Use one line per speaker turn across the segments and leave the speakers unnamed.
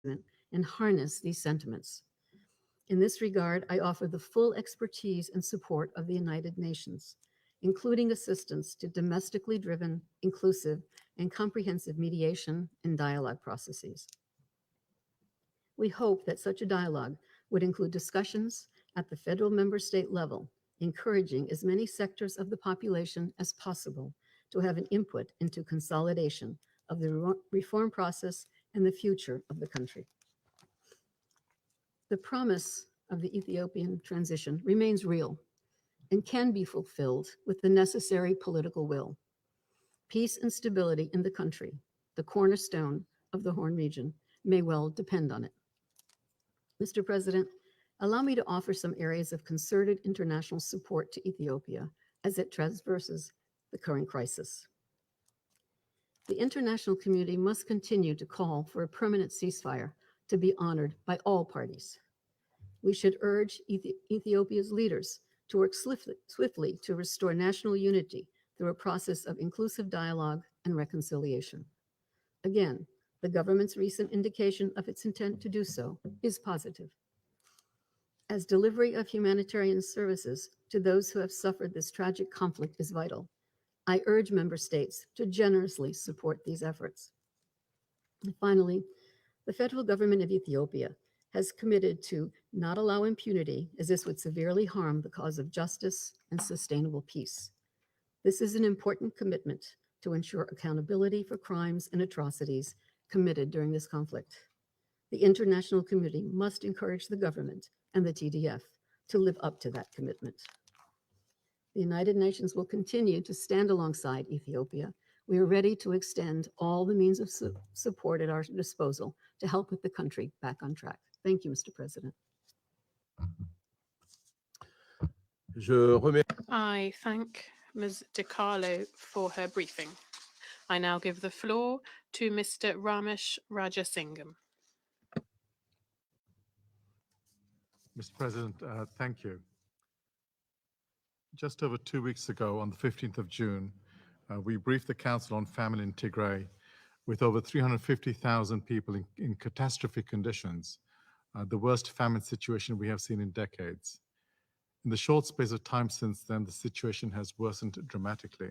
and harness these sentiments. In this regard, I offer the full expertise and support of the United Nations, including assistance to domestically driven, inclusive, and comprehensive mediation and dialogue processes. We hope that such a dialogue would include discussions at the federal member state level, encouraging as many sectors of the population as possible to have an input into consolidation of the reform process and the future of the country. The promise of the Ethiopian transition remains real and can be fulfilled with the necessary political will. Peace and stability in the country, the cornerstone of the Horn region, may well depend on it. Mr. President, allow me to offer some areas of concerted international support to Ethiopia as it traverses the current crisis. The international community must continue to call for a permanent ceasefire to be honored by all parties. We should urge Ethiopia's leaders to work swiftly to restore national unity through a process of inclusive dialogue and reconciliation. Again, the government's recent indication of its intent to do so is positive. As delivery of humanitarian services to those who have suffered this tragic conflict is vital, I urge member states to generously support these efforts. And finally, the federal government of Ethiopia has committed to not allow impunity, as this would severely harm the cause of justice and sustainable peace. This is an important commitment to ensure accountability for crimes and atrocities committed during this conflict. The international community must encourage the government and the TDF to live up to that commitment. The United Nations will continue to stand alongside Ethiopia. We are ready to extend all the means of support at our disposal to help put the country back on track. Thank you, Mr. President.
I thank Ms. DiCarlo for her briefing. I now give the floor to Mr. Ramesh Rajasingham.
Mr. President, thank you. Just over 2 weeks ago, on the 15th of June, we briefed the Council on Famine in Tigray with over 350,000 people in catastrophic conditions, the worst famine situation we have seen in decades. In the short space of time since then, the situation has worsened dramatically.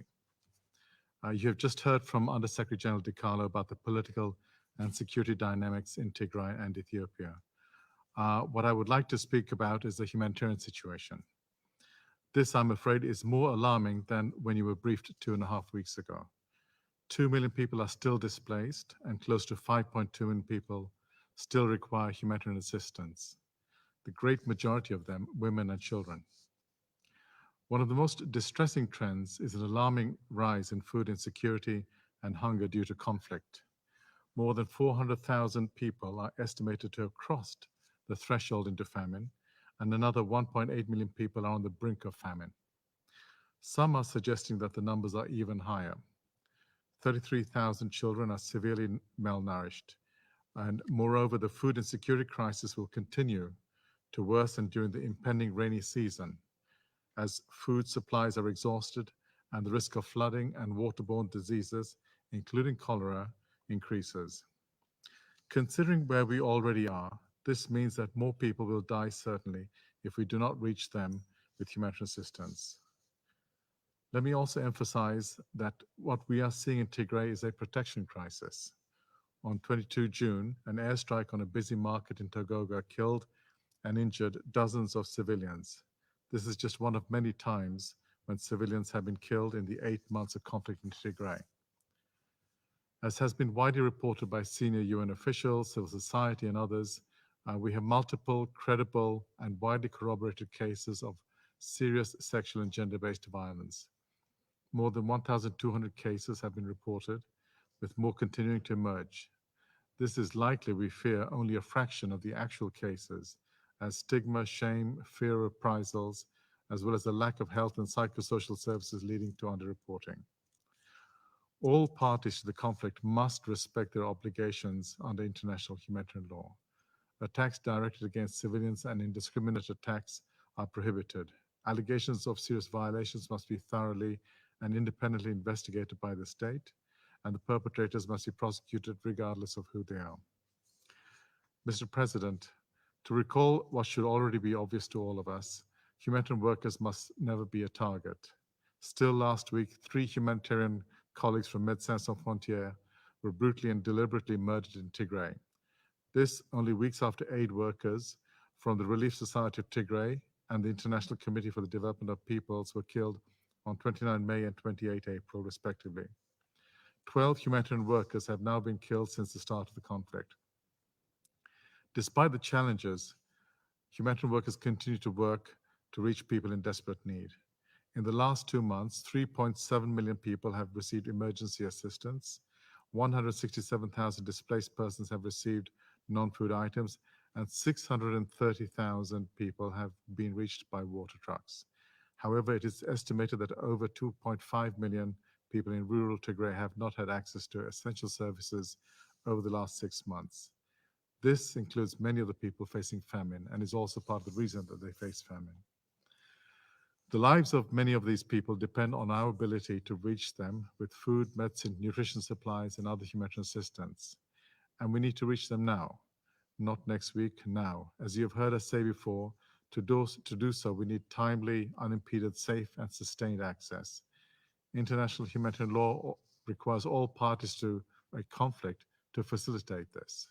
You have just heard from Undersecretary General DiCarlo about the political and security dynamics in Tigray and Ethiopia. What I would like to speak about is the humanitarian situation. This, I'm afraid, is more alarming than when you were briefed 2.5 weeks ago. 2 million people are still displaced, and close to 5.2 million people still require humanitarian assistance. The great majority of them, women and children. One of the most distressing trends is an alarming rise in food insecurity and hunger due to conflict. More than 400,000 people are estimated to have crossed the threshold into famine, and another 1.8 million people are on the brink of famine. Some are suggesting that the numbers are even higher. 33,000 children are severely malnourished, and moreover, the food insecurity crisis will continue to worsen during the impending rainy season, as food supplies are exhausted and the risk of flooding and waterborne diseases, including cholera, increases. Considering where we already are, this means that more people will die certainly if we do not reach them with humanitarian assistance. Let me also emphasize that what we are seeing in Tigray is a protection crisis. On 22 June, an airstrike on a busy market in Togoga killed and injured dozens of civilians. This is just one of many times when civilians have been killed in the 8 months of conflict in Tigray. As has been widely reported by senior UN officials, civil society, and others, we have multiple, credible, and widely corroborated cases of serious sexual and gender-based violence. More than 1,200 cases have been reported, with more continuing to emerge. This is likely, we fear, only a fraction of the actual cases, as stigma, shame, fear of reprisals, as well as a lack of health and psychosocial services leading to underreporting. All parties to the conflict must respect their obligations under international humanitarian law. Attacks directed against civilians and indiscriminate attacks are prohibited. Allegations of serious violations must be thoroughly and independently investigated by the state, and the perpetrators must be prosecuted regardless of who they are. Mr. President, to recall what should already be obvious to all of us, humanitarian workers must never be a target. Still last week, 3 humanitarian colleagues from Médecins Sans Frontières were brutally and deliberately murdered in Tigray. This only weeks after aid workers from the Relief Society of Tigray and the International Committee for the Development of Peoples were killed on 29 May and 28 April, respectively. 12 humanitarian workers have now been killed since the start of the conflict. Despite the challenges, humanitarian workers continue to work to reach people in desperate need. In the last 2 months, 3.7 million people have received emergency assistance, 167,000 displaced persons have received non-food items, and 630,000 people have been reached by water trucks. However, it is estimated that over 2.5 million people in rural Tigray have not had access to essential services over the last 6 months. This includes many of the people facing famine and is also part of the reason that they face famine. The lives of many of these people depend on our ability to reach them with food, medicine, nutrition supplies, and other humanitarian assistance. And we need to reach them now, not next week, now. As you have heard us say before, to do so, we need timely, unimpeded, safe, and sustained access. International humanitarian law requires all parties to a conflict to facilitate this.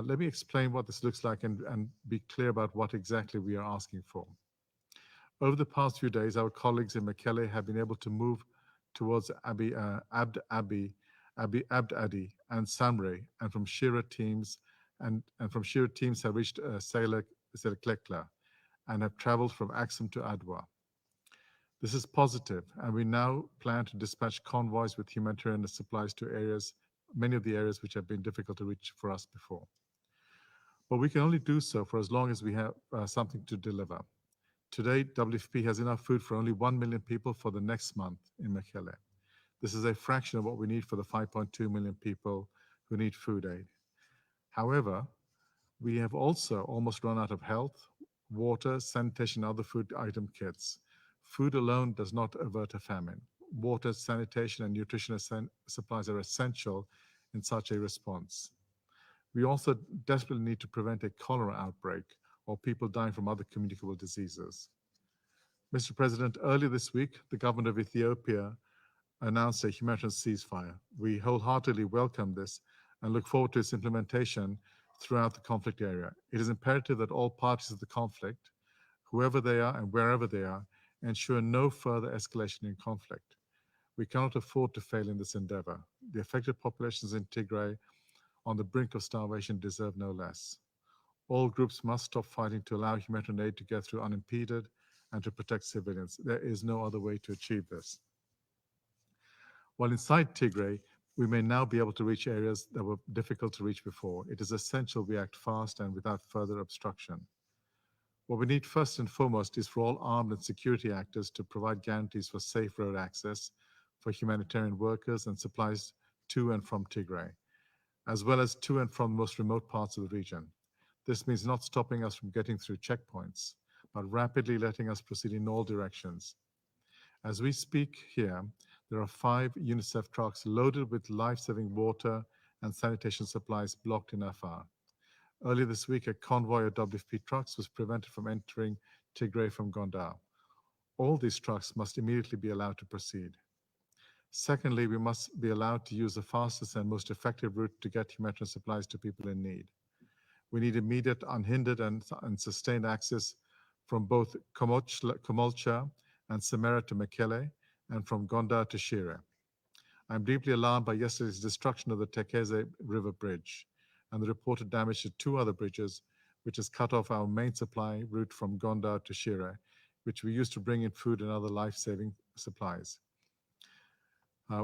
Let me explain what this looks like and be clear about what exactly we are asking for. Over the past few days, our colleagues in Mekelle have been able to move towards Abd Adi and Samre, and from Shira teams have reached Seleklekla and have traveled from Axum to Adwa. This is positive, and we now plan to dispatch convoys with humanitarian supplies to many of the areas which have been difficult to reach for us before. But we can only do so for as long as we have something to deliver. Today, WFP has enough food for only 1 million people for the next month in Mekelle. This is a fraction of what we need for the 5.2 million people who need food aid. However, we have also almost run out of health, water, sanitation, and other food item kits. Food alone does not avert a famine. Water, sanitation, and nutrition supplies are essential in such a response. We also desperately need to prevent a cholera outbreak or people dying from other communicable diseases. Mr. President, earlier this week, the government of Ethiopia announced a humanitarian ceasefire. We wholeheartedly welcome this and look forward to its implementation throughout the conflict area. It is imperative that all parties of the conflict, whoever they are and wherever they are, ensure no further escalation in conflict. We cannot afford to fail in this endeavor. The affected populations in Tigray on the brink of starvation deserve no less. All groups must stop fighting to allow humanitarian aid to get through unimpeded and to protect civilians. There is no other way to achieve this. While inside Tigray, we may now be able to reach areas that were difficult to reach before. It is essential we act fast and without further obstruction. What we need first and foremost is for all armed and security actors to provide guarantees for safe road access for humanitarian workers and supplies to and from Tigray, as well as to and from the most remote parts of the region. This means not stopping us from getting through checkpoints, but rapidly letting us proceed in all directions. As we speak here, there are 5 UNICEF trucks loaded with life-saving water and sanitation supplies blocked in Afar. Earlier this week, a convoy of WFP trucks was prevented from entering Tigray from Gondar. All these trucks must immediately be allowed to proceed. Secondly, we must be allowed to use the fastest and most effective route to get humanitarian supplies to people in need. We need immediate, unhindered, and sustained access from both Komolcha and Samara to Mekelle, and from Gondar to Shire. I'm deeply alarmed by yesterday's destruction of the Tekeze River Bridge and the reported damage to 2 other bridges, which has cut off our main supply route from Gondar to Shire, which we used to bring in food and other life-saving supplies.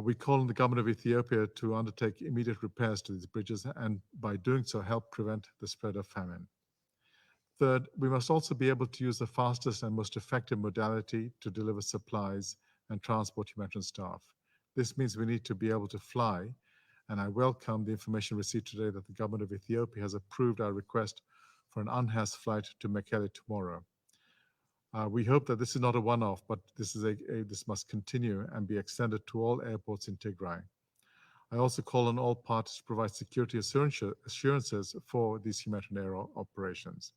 We call on the government of Ethiopia to undertake immediate repairs to these bridges and by doing so help prevent the spread of famine. Third, we must also be able to use the fastest and most effective modality to deliver supplies and transport humanitarian staff. This means we need to be able to fly, and I welcome the information received today that the government of Ethiopia has approved our request for an unHAS flight to Mekelle tomorrow. We hope that this is not a one-off, but this must continue and be extended to all airports in Tigray. I also call on all parties to provide security assurances for these humanitarian operations.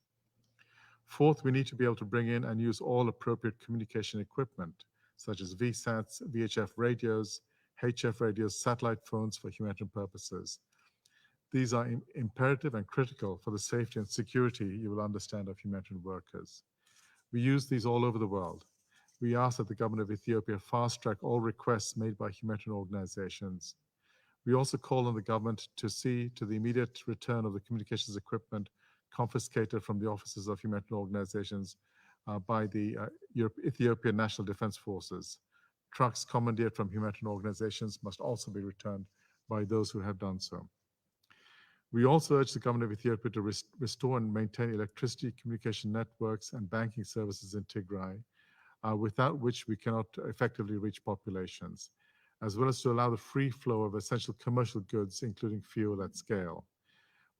Fourth, we need to be able to bring in and use all appropriate communication equipment, such as VSATs, VHF radios, HF radios, satellite phones for humanitarian purposes. These are imperative and critical for the safety and security, you will understand, of humanitarian workers. We use these all over the world. We ask that the government of Ethiopia fast-track all requests made by humanitarian organizations. We also call on the government to see to the immediate return of the communications equipment confiscated from the offices of humanitarian organizations by the Ethiopian National Defense Forces. Trucks commandeered from humanitarian organizations must also be returned by those who have done so. We also urge the government of Ethiopia to restore and maintain electricity, communication networks, and banking services in Tigray, without which we cannot effectively reach populations, as well as to allow the free flow of essential commercial goods, including fuel, at scale.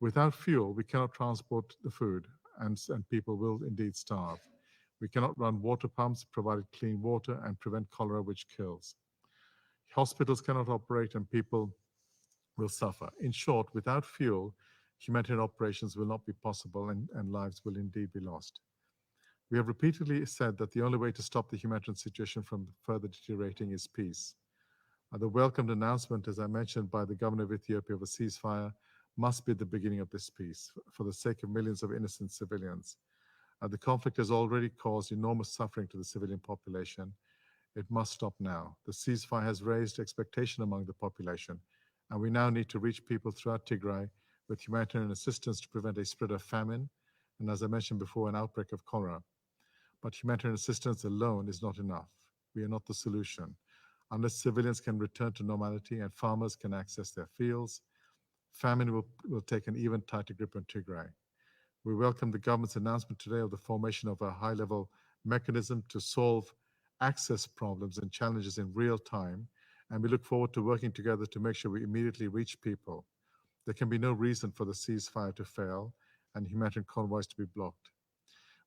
Without fuel, we cannot transport the food, and people will indeed starve. We cannot run water pumps, provide clean water, and prevent cholera, which kills. Hospitals cannot operate, and people will suffer. In short, without fuel, humanitarian operations will not be possible, and lives will indeed be lost. We have repeatedly said that the only way to stop the humanitarian situation from further deteriorating is peace. The welcomed announcement, as I mentioned, by the governor of Ethiopia of a ceasefire must be the beginning of this peace for the sake of millions of innocent civilians. The conflict has already caused enormous suffering to the civilian population. It must stop now. The ceasefire has raised expectation among the population, and we now need to reach people throughout Tigray with humanitarian assistance to prevent a spread of famine, and as I mentioned before, an outbreak of cholera. But humanitarian assistance alone is not enough. We are not the solution. Unless civilians can return to normality and farmers can access their fields, famine will take an even tighter grip on Tigray. We welcome the government's announcement today of the formation of a high-level mechanism to solve access problems and challenges in real time, and we look forward to working together to make sure we immediately reach people. There can be no reason for the ceasefire to fail and humanitarian convoys to be blocked.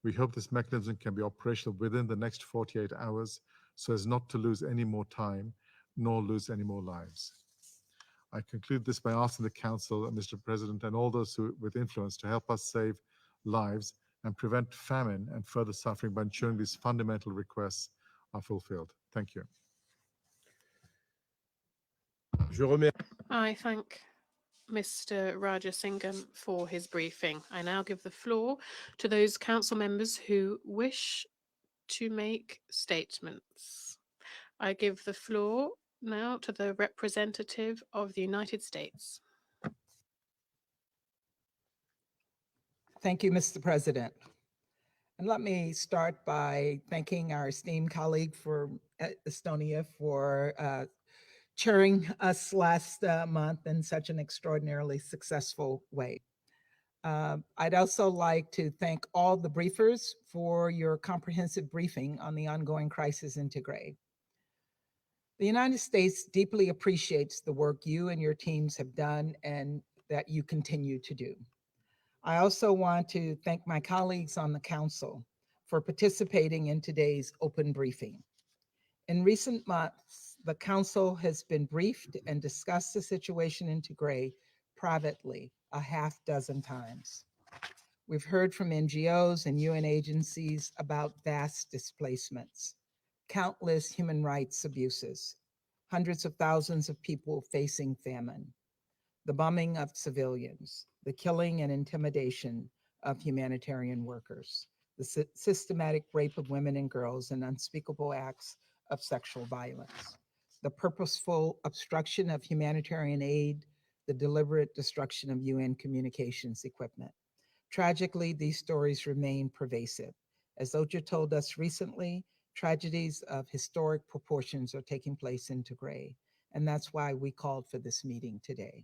We hope this mechanism can be operational within the next 48 hours so as not to lose any more time nor lose any more lives. I conclude this by asking the Council, Mr. President, and all those with influence to help us save lives and prevent famine and further suffering by ensuring these fundamental requests are fulfilled. Thank you.
I thank Mr. Rajasingham for his briefing. I now give the floor to those council members who wish to make statements. I give the floor now to the representative of the United States.
Thank you, Mr. President. And let me start by thanking our esteemed colleague from Estonia for chairing us last month in such an extraordinarily successful way. I'd also like to thank all the briefers for your comprehensive briefing on the ongoing crisis in Tigray. The United States deeply appreciates the work you and your teams have done and that you continue to do. I also want to thank my colleagues on the Council for participating in today's open briefing. In recent months, the Council has been briefed and discussed the situation in Tigray privately a half dozen times. We've heard from NGOs and UN agencies about vast displacements, countless human rights abuses, hundreds of thousands of people facing famine, the bombing of civilians, the killing and intimidation of humanitarian workers, the systematic rape of women and girls, and unspeakable acts of sexual violence, the purposeful obstruction of humanitarian aid, the deliberate destruction of UN communications equipment. Tragically, these stories remain pervasive. As Ocha told us recently, tragedies of historic proportions are taking place in Tigray, and that's why we called for this meeting today.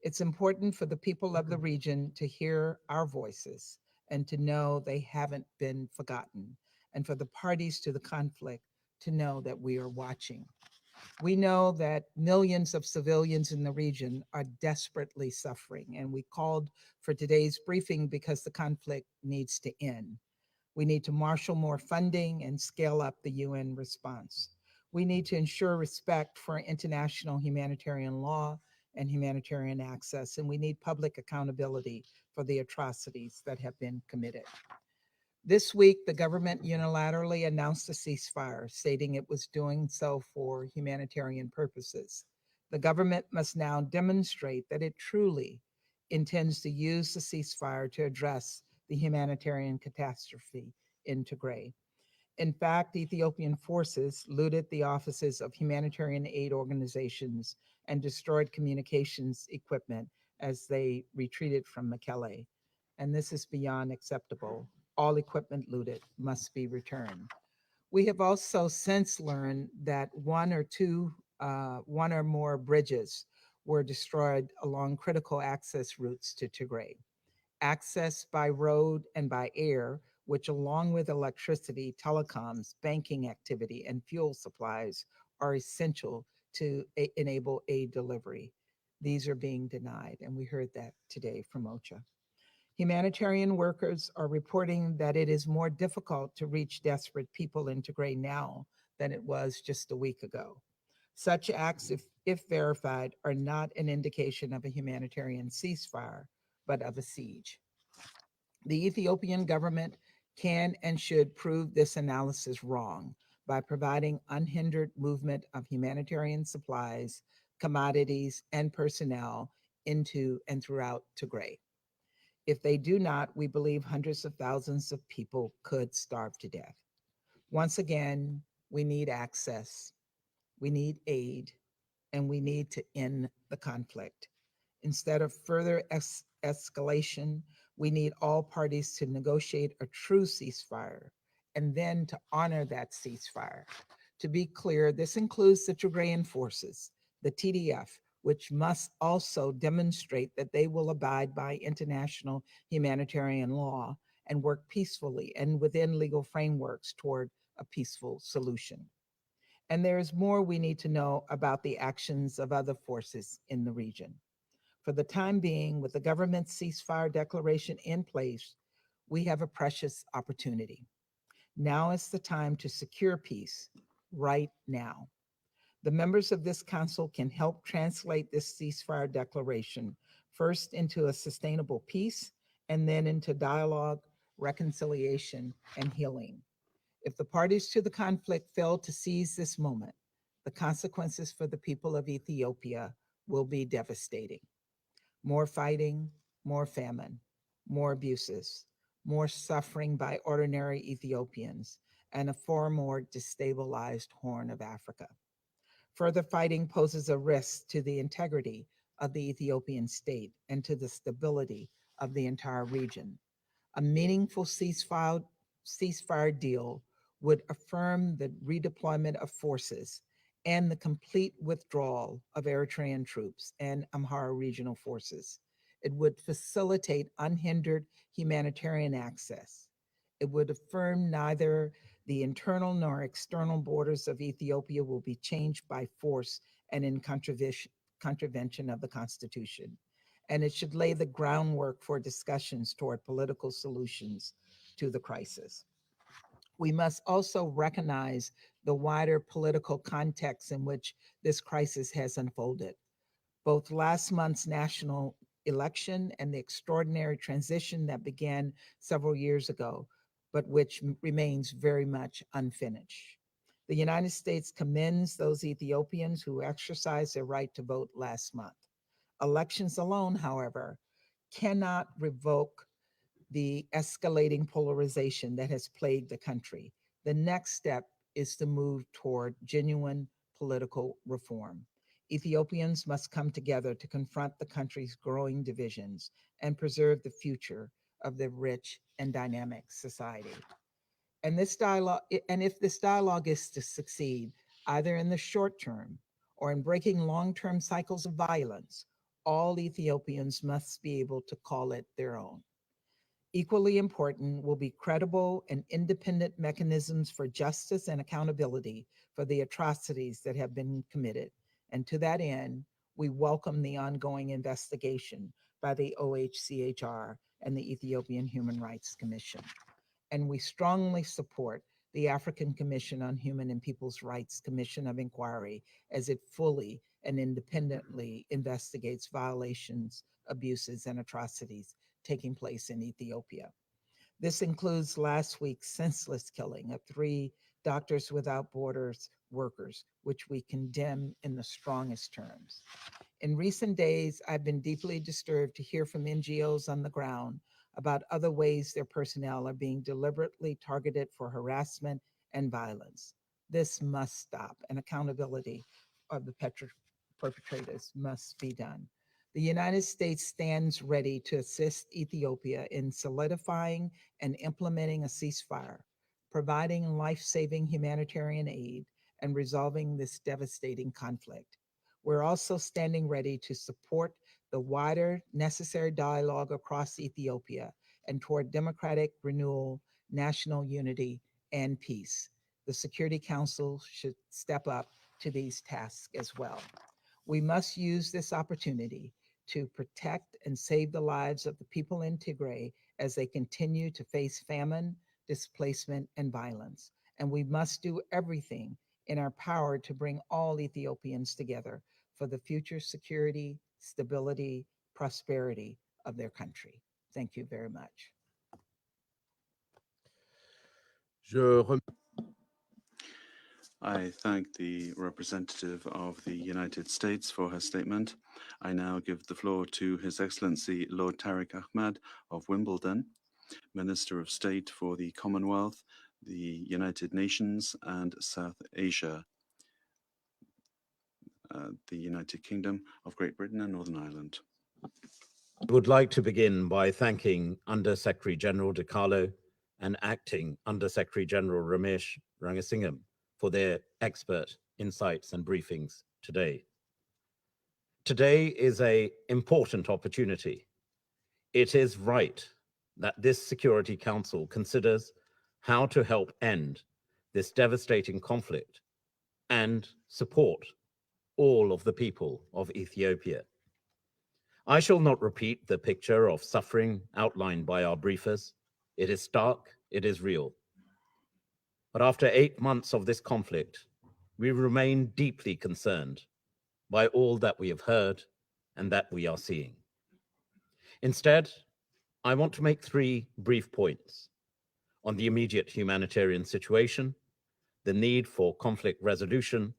It's important for the people of the region to hear our voices and to know they haven't been forgotten, and for the parties to the conflict to know that we are watching. We know that millions of civilians in the region are desperately suffering, and we called for today's briefing because the conflict needs to end. We need to marshal more funding and scale up the UN response. We need to ensure respect for international humanitarian law and humanitarian access, and we need public accountability for the atrocities that have been committed. This week, the government unilaterally announced a ceasefire, stating it was doing so for humanitarian purposes. The government must now demonstrate that it truly intends to use the ceasefire to address the humanitarian catastrophe in Tigray. In fact, Ethiopian forces looted the offices of humanitarian aid organizations and destroyed communications equipment as they retreated from Mekelle. And this is beyond acceptable. All equipment looted must be returned. We have also since learned that one or more bridges were destroyed along critical access routes to Tigray. Access by road and by air, which along with electricity, telecoms, banking activity, and fuel supplies are essential to enable aid delivery. These are being denied, and we heard that today from OCHA. Humanitarian workers are reporting that it is more difficult to reach desperate people in Tigray now than it was just a week ago. Such acts, if verified, are not an indication of a humanitarian ceasefire, but of a siege. The Ethiopian government can and should prove this analysis wrong by providing unhindered movement of humanitarian supplies, commodities, and personnel into and throughout Tigray. If they do not, we believe hundreds of thousands of people could starve to death. Once again, we need access, we need aid, and we need to end the conflict. Instead of further escalation, we need all parties to negotiate a true ceasefire and then to honor that ceasefire. To be clear, this includes the Tigrayan forces, the TDF, which must also demonstrate that they will abide by international humanitarian law and work peacefully and within legal frameworks toward a peaceful solution. And there is more we need to know about the actions of other forces in the region. For the time being, with the government's ceasefire declaration in place, we have a precious opportunity. Now is the time to secure peace, right now. The members of this council can help translate this ceasefire declaration first into a sustainable peace and then into dialogue, reconciliation, and healing. If the parties to the conflict fail to seize this moment, the consequences for the people of Ethiopia will be devastating. More fighting, more famine, more abuses, more suffering by ordinary Ethiopians, and a far more destabilized Horn of Africa. Further fighting poses a risk to the integrity of the Ethiopian state and to the stability of the entire region. A meaningful ceasefire deal would affirm the redeployment of forces and the complete withdrawal of Eritrean troops and Amhara regional forces. It would facilitate unhindered humanitarian access. It would affirm neither the internal nor external borders of Ethiopia will be changed by force and in contravention of the Constitution. And it should lay the groundwork for discussions toward political solutions to the crisis. We must also recognize the wider political context in which this crisis has unfolded. Both last month's national election and the extraordinary transition that began several years ago, but which remains very much unfinished. The United States commends those Ethiopians who exercised their right to vote last month. Elections alone, however, cannot revoke the escalating polarization that has plagued the country. The next step is to move toward genuine political reform. Ethiopians must come together to confront the country's growing divisions and preserve the future of the rich and dynamic society. And if this dialogue is to succeed, either in the short term or in breaking long-term cycles of violence, all Ethiopians must be able to call it their own. Equally important will be credible and independent mechanisms for justice and accountability for the atrocities that have been committed. And to that end, we welcome the ongoing investigation by the OHCHR and the Ethiopian Human Rights Commission. And we strongly support the African Commission on Human and People's Rights Commission of Inquiry as it fully and independently investigates violations, abuses, and atrocities taking place in Ethiopia. This includes last week's senseless killing of 3 Doctors Without Borders workers, which we condemn in the strongest terms. In recent days, I've been deeply disturbed to hear from NGOs on the ground about other ways their personnel are being deliberately targeted for harassment and violence. This must stop, and accountability of the perpetrators must be done. The United States stands ready to assist Ethiopia in solidifying and implementing a ceasefire, providing life-saving humanitarian aid, and resolving this devastating conflict. We're also standing ready to support the wider necessary dialogue across Ethiopia and toward democratic renewal, national unity, and peace. The Security Council should step up to these tasks as well. We must use this opportunity to protect and save the lives of the people in Tigray as they continue to face famine, displacement, and violence. And we must do everything in our power to bring all Ethiopians together for the future security, stability, prosperity of their country. Thank you very much.
I thank the representative of the United States for her statement. I now give the floor to His Excellency Lord Tariq Ahmad of Wimbledon, Minister of State for the Commonwealth, the United Nations, and South Asia, the United Kingdom of Great Britain and Northern Ireland.
I would like to begin by thanking Under Secretary General De Carlo and Acting Under Secretary General Ramesh Rangasingam for their expert insights and briefings today. Today is an important opportunity. It is right that this Security Council considers how to help end this devastating conflict and support all of the people of Ethiopia. I shall not repeat the picture of suffering outlined by our briefers. It is stark, it is real. But after 8 months of this conflict, we remain deeply concerned by all that we have heard and that we are seeing. Instead, I want to make 3 brief points on the immediate humanitarian situation, the need for conflict resolution,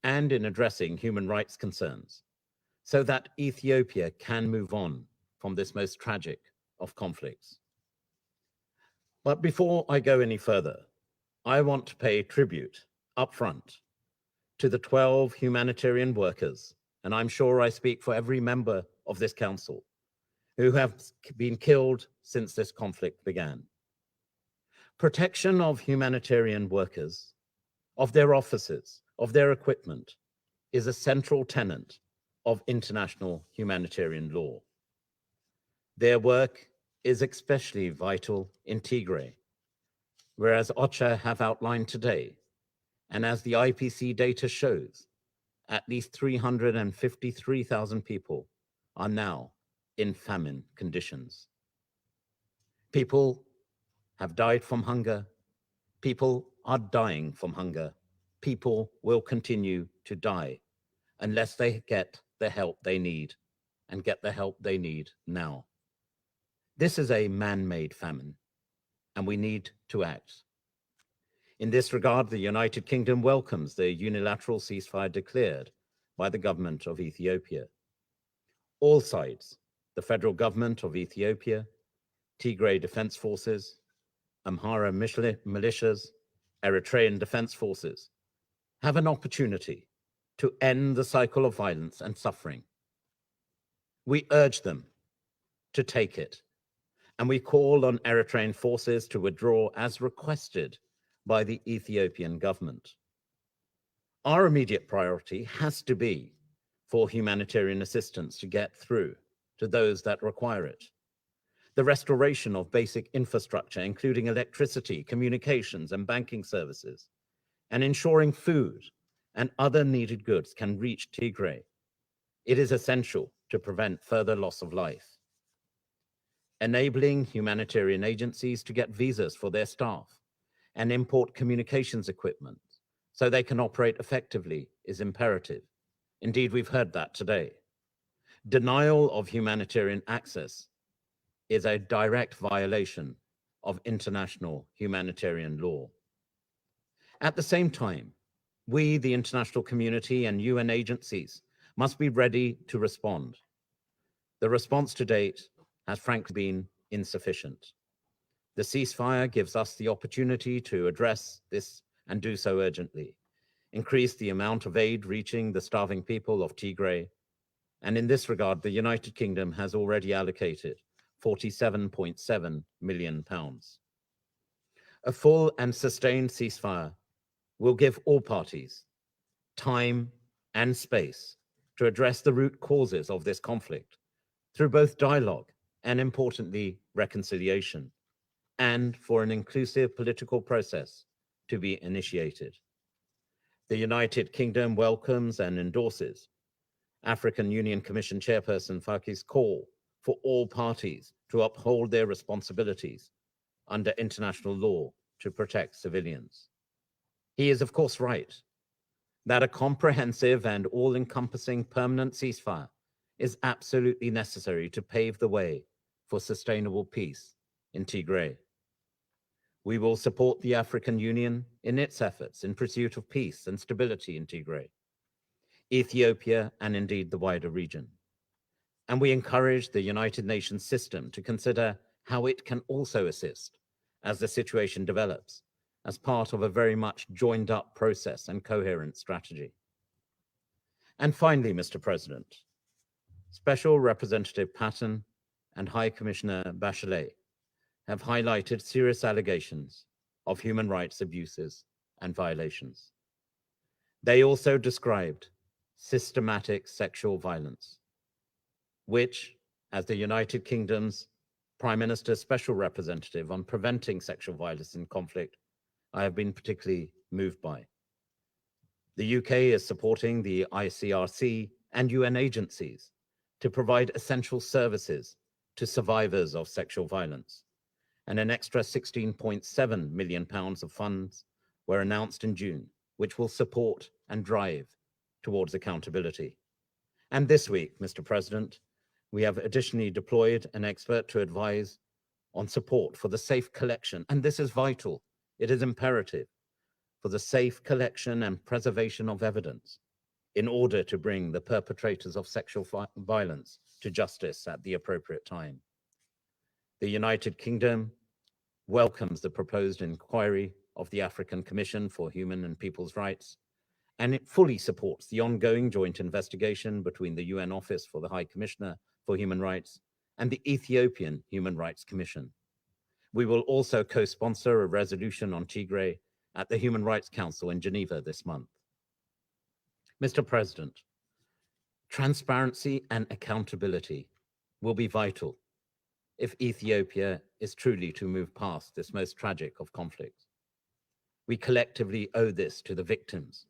and in addressing human rights concerns, so that Ethiopia can move on from this most tragic of conflicts. But before I go any further, I want to pay tribute upfront to the 12 humanitarian workers, and I'm sure I speak for every member of this council, who have been killed since this conflict began. Protection of humanitarian workers, of their offices, of their equipment, is a central tenet of international humanitarian law. Their work is especially vital in Tigray, whereas OCHA have outlined today, and as the IPC data shows, at least 353,000 people are now in famine conditions. People have died from hunger. People are dying from hunger. People will continue to die unless they get the help they need, and get the help they need now. This is a man-made famine, and we need to act. In this regard, the United Kingdom welcomes the unilateral ceasefire declared by the government of Ethiopia. All sides, the federal government of Ethiopia, Tigray Defense Forces, Amhara militias, Eritrean Defense Forces, have an opportunity to end the cycle of violence and suffering. We urge them to take it, and we call on Eritrean forces to withdraw as requested by the Ethiopian government. Our immediate priority has to be for humanitarian assistance to get through to those that require it. The restoration of basic infrastructure, including electricity, communications, and banking services, and ensuring food and other needed goods can reach Tigray. It is essential to prevent further loss of life. Enabling humanitarian agencies to get visas for their staff and import communications equipment so they can operate effectively is imperative. Indeed, we've heard that today. Denial of humanitarian access is a direct violation of international humanitarian law. At the same time, we, the international community and UN agencies, must be ready to respond. The response to date has frankly been insufficient. The ceasefire gives us the opportunity to address this and do so urgently, increase the amount of aid reaching the starving people of Tigray, and in this regard, the United Kingdom has already allocated £47.7 million. A full and sustained ceasefire will give all parties time and space to address the root causes of this conflict through both dialogue and, importantly, reconciliation, and for an inclusive political process to be initiated. The United Kingdom welcomes and endorses African Union Commission Chairperson Faki's call for all parties to uphold their responsibilities under international law to protect civilians. He is, of course, right that a comprehensive and all-encompassing permanent ceasefire is absolutely necessary to pave the way for sustainable peace in Tigray. We will support the African Union in its efforts in pursuit of peace and stability in Tigray, Ethiopia, and indeed the wider region. And we encourage the United Nations system to consider how it can also assist as the situation develops as part of a very much joined up process and coherent strategy. And finally, Mr. President, Special Representative Patton and High Commissioner Bachelet have highlighted serious allegations of human rights abuses and violations. They also described systematic sexual violence, which, as the United Kingdom's Prime Minister's Special Representative on preventing sexual violence in conflict, I have been particularly moved by. The UK is supporting the ICRC and UN agencies to provide essential services to survivors of sexual violence, and an extra £16.7 million of funds were announced in June, which will support and drive towards accountability. And this week, Mr. President, we have additionally deployed an expert to advise on support for the safe collection, and this is vital, it is imperative, for the safe collection and preservation of evidence in order to bring the perpetrators of sexual violence to justice at the appropriate time. The United Kingdom welcomes the proposed inquiry of the African Commission for Human and People's Rights, and it fully supports the ongoing joint investigation between the UN Office for the High Commissioner for Human Rights and the Ethiopian Human Rights Commission. We will also co-sponsor a resolution on Tigray at the Human Rights Council in Geneva this month. Mr. President, transparency and accountability will be vital if Ethiopia is truly to move past this most tragic of conflicts. We collectively owe this to the victims.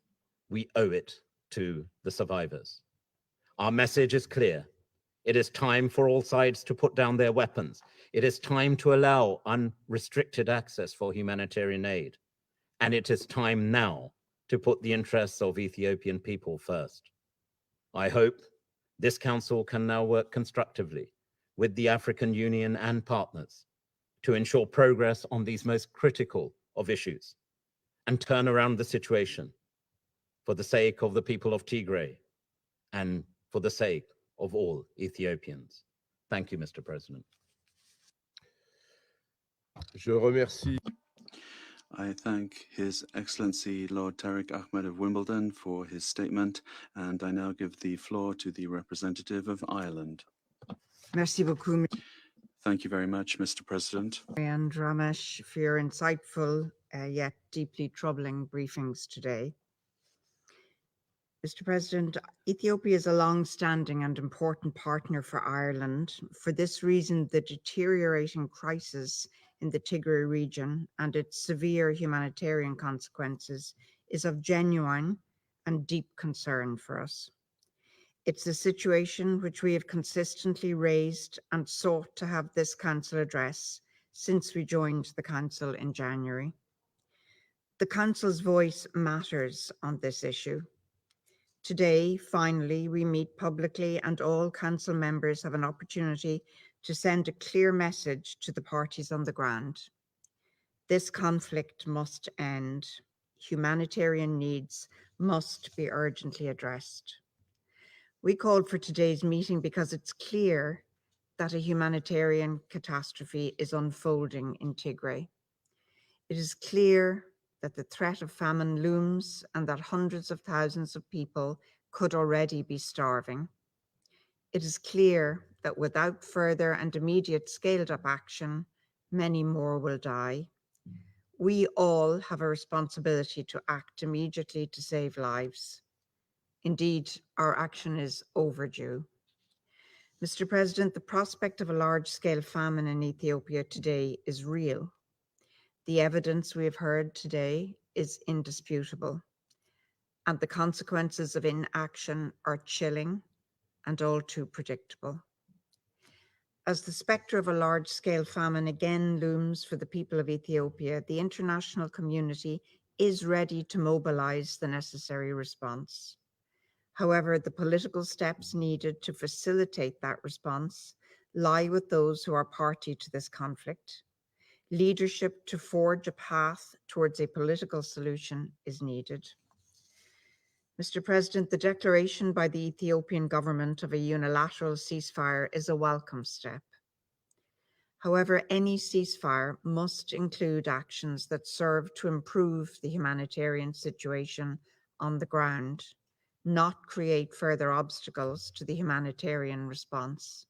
We owe it to the survivors. Our message is clear. It is time for all sides to put down their weapons. It is time to allow unrestricted access for humanitarian aid. And it is time now to put the interests of Ethiopian people first. I hope this Council can now work constructively with the African Union and partners to ensure progress on these most critical of issues and turn around the situation for the sake of the people of Tigray and for the sake of all Ethiopians. Thank you, Mr. President.
Je remercie.
I thank His Excellency Lord Tariq Ahmed of Wimbledon for his statement, and I now give the floor to the representative of Ireland.
Merci beaucoup,
Thank you very much, Mr. President.
and Ramesh, for your insightful yet deeply troubling briefings today. Mr. President, Ethiopia is a long-standing and important partner for Ireland. For this reason, the deteriorating crisis in the Tigray region and its severe humanitarian consequences is of genuine and deep concern for us. It's a situation which we have consistently raised and sought to have this Council address since we joined the Council in January. The Council's voice matters on this issue. Today, finally, we meet publicly and all Council members have an opportunity to send a clear message to the parties on the ground. This conflict must end. Humanitarian needs must be urgently addressed. We called for today's meeting because it's clear that a humanitarian catastrophe is unfolding in Tigray. It is clear that the threat of famine looms and that hundreds of thousands of people could already be starving. It is clear that without further and immediate scaled-up action, many more will die. We all have a responsibility to act immediately to save lives. Indeed, our action is overdue. Mr. President, the prospect of a large-scale famine in Ethiopia today is real. The evidence we have heard today is indisputable, and the consequences of inaction are chilling and all too predictable. As the spectre of a large-scale famine again looms for the people of Ethiopia, the international community is ready to mobilize the necessary response. However, the political steps needed to facilitate that response lie with those who are party to this conflict. Leadership to forge a path towards a political solution is needed. Mr. President, the declaration by the Ethiopian government of a unilateral ceasefire is a welcome step. However, any ceasefire must include actions that serve to improve the humanitarian situation on the ground, not create further obstacles to the humanitarian response.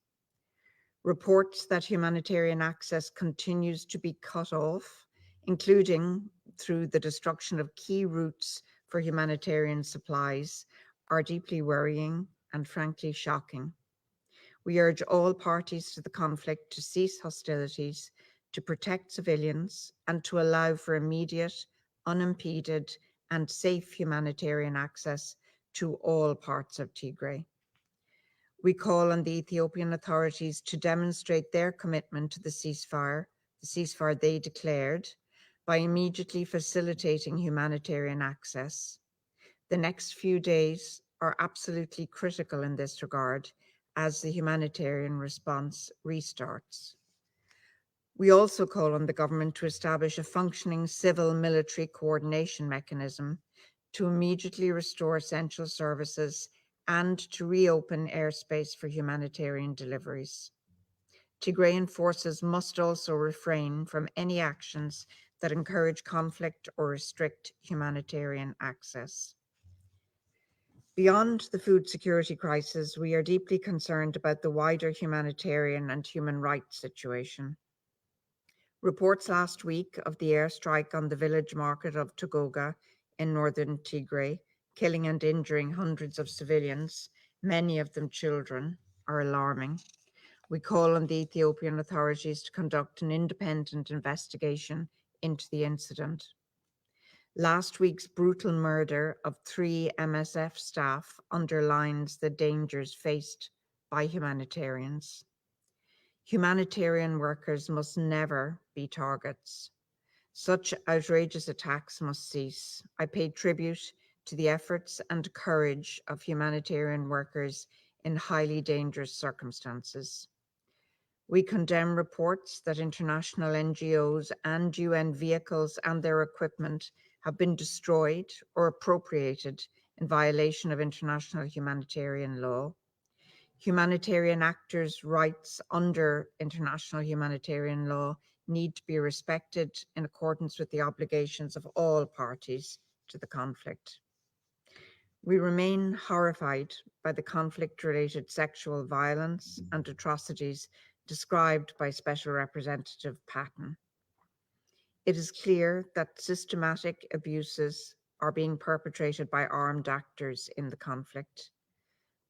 Reports that humanitarian access continues to be cut off, including through the destruction of key routes for humanitarian supplies, are deeply worrying and frankly shocking. We urge all parties to the conflict to cease hostilities, to protect civilians, and to allow for immediate, unimpeded, and safe humanitarian access to all parts of Tigray. We call on the Ethiopian authorities to demonstrate their commitment to the ceasefire they declared, by immediately facilitating humanitarian access. The next few days are absolutely critical in this regard as the humanitarian response restarts. We also call on the government to establish a functioning civil-military coordination mechanism to immediately restore essential services and to reopen airspace for humanitarian deliveries. Tigrayan forces must also refrain from any actions that encourage conflict or restrict humanitarian access. Beyond the food security crisis, we are deeply concerned about the wider humanitarian and human rights situation. Reports last week of the airstrike on the village market of Togoga in northern Tigray, killing and injuring hundreds of civilians, many of them children, are alarming. We call on the Ethiopian authorities to conduct an independent investigation into the incident. Last week's brutal murder of 3 MSF staff underlines the dangers faced by humanitarians. Humanitarian workers must never be targets. Such outrageous attacks must cease. I pay tribute to the efforts and courage of humanitarian workers in highly dangerous circumstances. We condemn reports that international NGOs and UN vehicles and their equipment have been destroyed or appropriated in violation of international humanitarian law. Humanitarian actors' rights under international humanitarian law need to be respected in accordance with the obligations of all parties to the conflict. We remain horrified by the conflict-related sexual violence and atrocities described by Special Representative Patton. It is clear that systematic abuses are being perpetrated by armed actors in the conflict.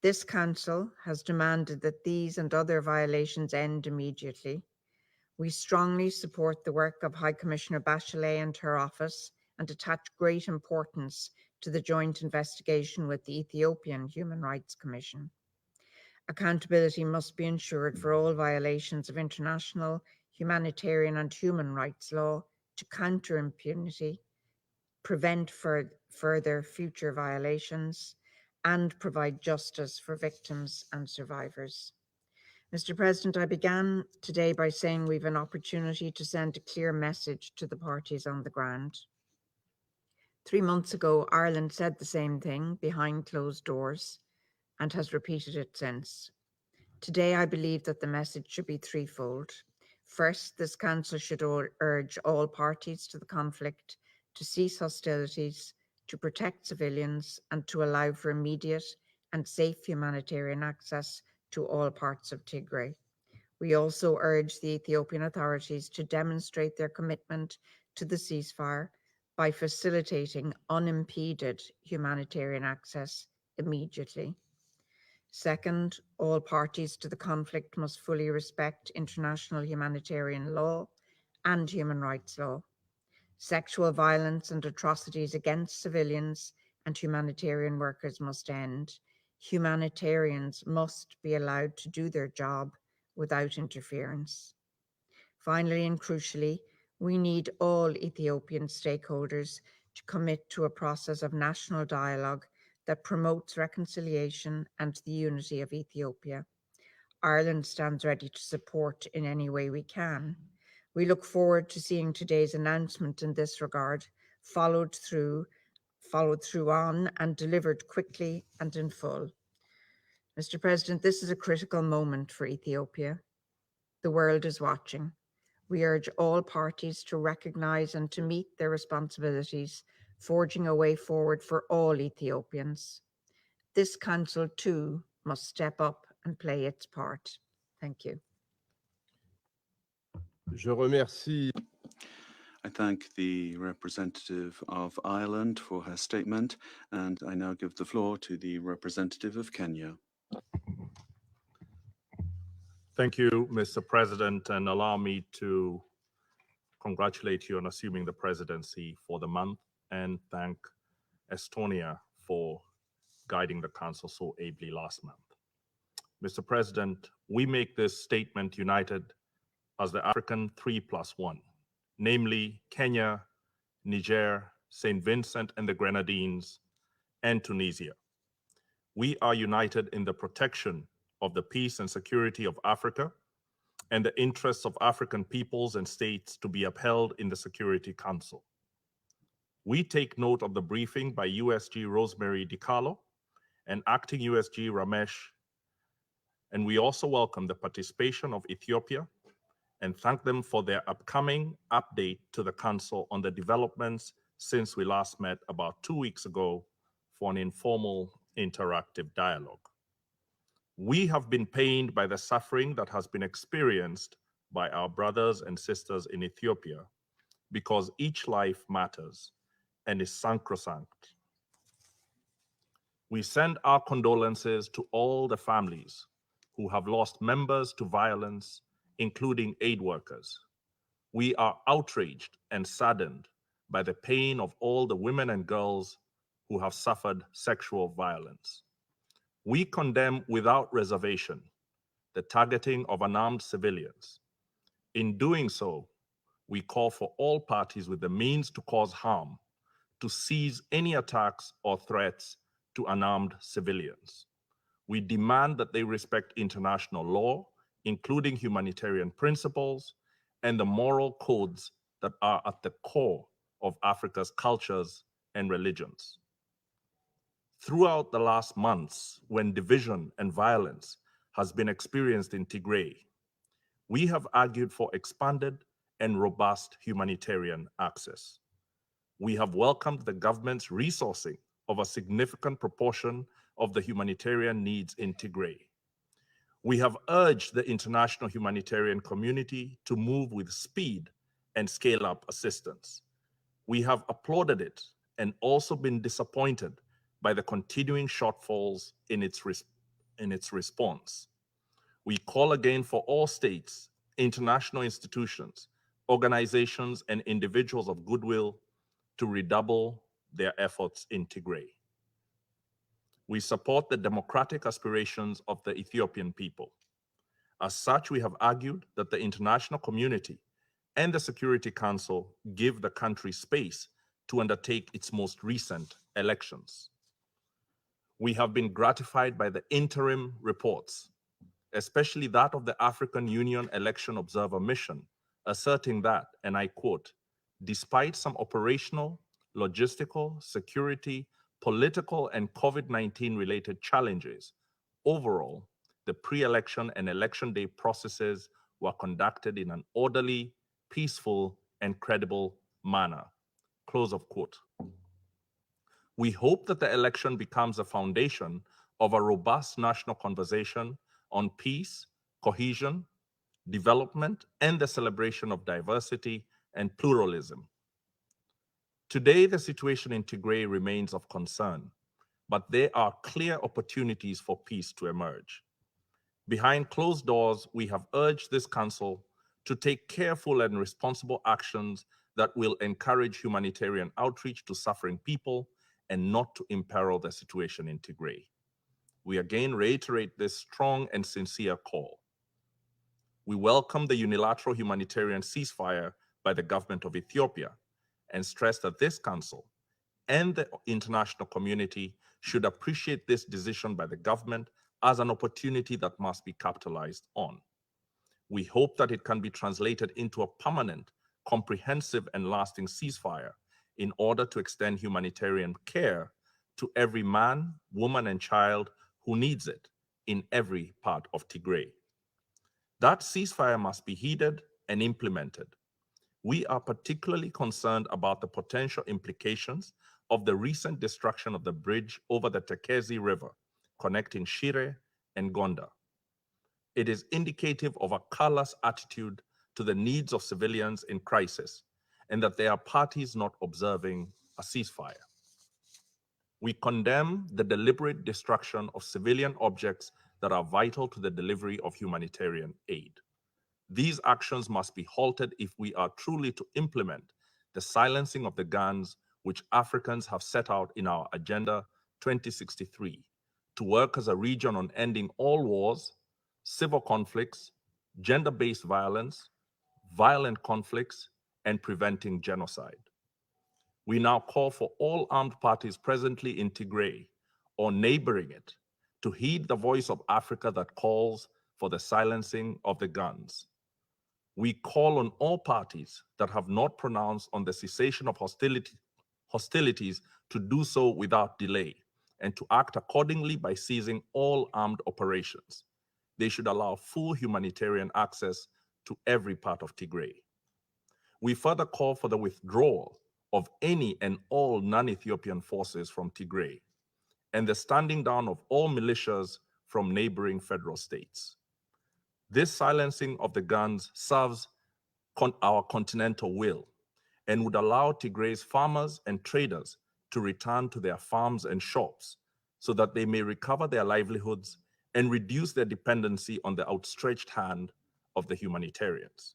This Council has demanded that these and other violations end immediately. We strongly support the work of High Commissioner Bachelet and her office and attach great importance to the joint investigation with the Ethiopian Human Rights Commission. Accountability must be ensured for all violations of international, humanitarian and human rights law to counter impunity prevent further future violations, and provide justice for victims and survivors. Mr. President, I began today by saying we've an opportunity to send a clear message to the parties on the ground. 3 months ago, Ireland said the same thing behind closed doors and has repeated it since. Today, I believe that the message should be threefold. First, this Council should urge all parties to the conflict to cease hostilities, to protect civilians, and to allow for immediate and safe humanitarian access to all parts of Tigray. We also urge the Ethiopian authorities to demonstrate their commitment to the ceasefire by facilitating unimpeded humanitarian access immediately. Second, all parties to the conflict must fully respect international humanitarian law and human rights law. Sexual violence and atrocities against civilians and humanitarian workers must end. Humanitarians must be allowed to do their job without interference. Finally and crucially, we need all Ethiopian stakeholders to commit to a process of national dialogue that promotes reconciliation and the unity of Ethiopia. Ireland stands ready to support in any way we can. We look forward to seeing today's announcement in this regard followed through on and delivered quickly and in full. Mr. President, this is a critical moment for Ethiopia. The world is watching. We urge all parties to recognize and to meet their responsibilities, forging a way forward for all Ethiopians. This Council too must step up and play its part. Thank you.
Je remercie.
I thank the representative of Ireland for her statement, and I now give the floor to the representative of Kenya.
Thank you, Mr. President, and allow me to congratulate you on assuming the presidency for the month and thank Estonia for guiding the Council so ably last month. Mr. President, we make this statement united as the African 3+1, namely Kenya, Niger, St. Vincent and the Grenadines, and Tunisia. We are united in the protection of the peace and security of Africa and the interests of African peoples and states to be upheld in the Security Council. We take note of the briefing by USG Rosemary DiCarlo and Acting USG Ramesh, and we also welcome the participation of Ethiopia and thank them for their upcoming update to the Council on the developments since we last met about 2 weeks ago for an informal interactive dialogue. We have been pained by the suffering that has been experienced by our brothers and sisters in Ethiopia because each life matters and is sacrosanct. We send our condolences to all the families who have lost members to violence, including aid workers. We are outraged and saddened by the pain of all the women and girls who have suffered sexual violence. We condemn without reservation the targeting of unarmed civilians. In doing so, we call for all parties with the means to cause harm to cease any attacks or threats to unarmed civilians. We demand that they respect international law, including humanitarian principles and the moral codes that are at the core of Africa's cultures and religions. Throughout the last months, when division and violence has been experienced in Tigray, we have argued for expanded and robust humanitarian access. We have welcomed the government's resourcing of a significant proportion of the humanitarian needs in Tigray. We have urged the international humanitarian community to move with speed and scale up assistance. We have applauded it and also been disappointed by the continuing shortfalls in its response. We call again for all states, international institutions, organizations, and individuals of goodwill to redouble their efforts in Tigray. We support the democratic aspirations of the Ethiopian people. As such, we have argued that the international community and the Security Council give the country space to undertake its most recent elections. We have been gratified by the interim reports, especially that of the African Union Election Observer Mission, asserting that, and I quote, despite some operational, logistical, security, political, and COVID-19 related challenges, overall, the pre-election and election day processes were conducted in an orderly, peaceful, and credible manner. Close of quote. We hope that the election becomes a foundation of a robust national conversation on peace, cohesion, development, and the celebration of diversity and pluralism. Today, the situation in Tigray remains of concern, but there are clear opportunities for peace to emerge. Behind closed doors, we have urged this council to take careful and responsible actions that will encourage humanitarian outreach to suffering people and not to imperil the situation in Tigray. We again reiterate this strong and sincere call. We welcome the unilateral humanitarian ceasefire by the government of Ethiopia and stress that this council and the international community should appreciate this decision by the government as an opportunity that must be capitalized on. We hope that it can be translated into a permanent, comprehensive, and lasting ceasefire in order to extend humanitarian care to every man, woman, and child who needs it in every part of Tigray. That ceasefire must be heeded and implemented. We are particularly concerned about the potential implications of the recent destruction of the bridge over the Tekezi River, connecting Shire and Gonda. It is indicative of a callous attitude to the needs of civilians in crisis, and that there are parties not observing a ceasefire. We condemn the deliberate destruction of civilian objects that are vital to the delivery of humanitarian aid. These actions must be halted if we are truly to implement the silencing of the guns which Africans have set out in our Agenda 2063 to work as a region on ending all wars, civil conflicts, gender-based violence, violent conflicts, and preventing genocide. We now call for all armed parties presently in Tigray or neighboring it to heed the voice of Africa that calls for the silencing of the guns. We call on all parties that have not pronounced on the cessation of hostilities to do so without delay and to act accordingly by ceasing all armed operations. They should allow full humanitarian access to every part of Tigray. We further call for the withdrawal of any and all non-Ethiopian forces from Tigray and the standing down of all militias from neighboring federal states. This silencing of the guns serves our continental will and would allow Tigray's farmers and traders to return to their farms and shops so that they may recover their livelihoods and reduce their dependency on the outstretched hand of the humanitarians.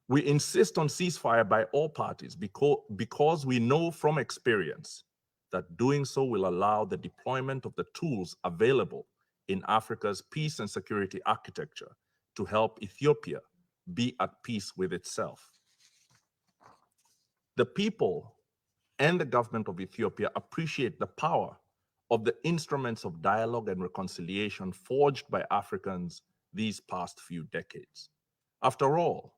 We insist on ceasefire by all parties because we know from experience that doing so will allow the deployment of the tools available in Africa's peace and security architecture to help Ethiopia be at peace with itself. The people and the government of Ethiopia appreciate the power of the instruments of dialogue and reconciliation forged by Africans these past few decades. After all,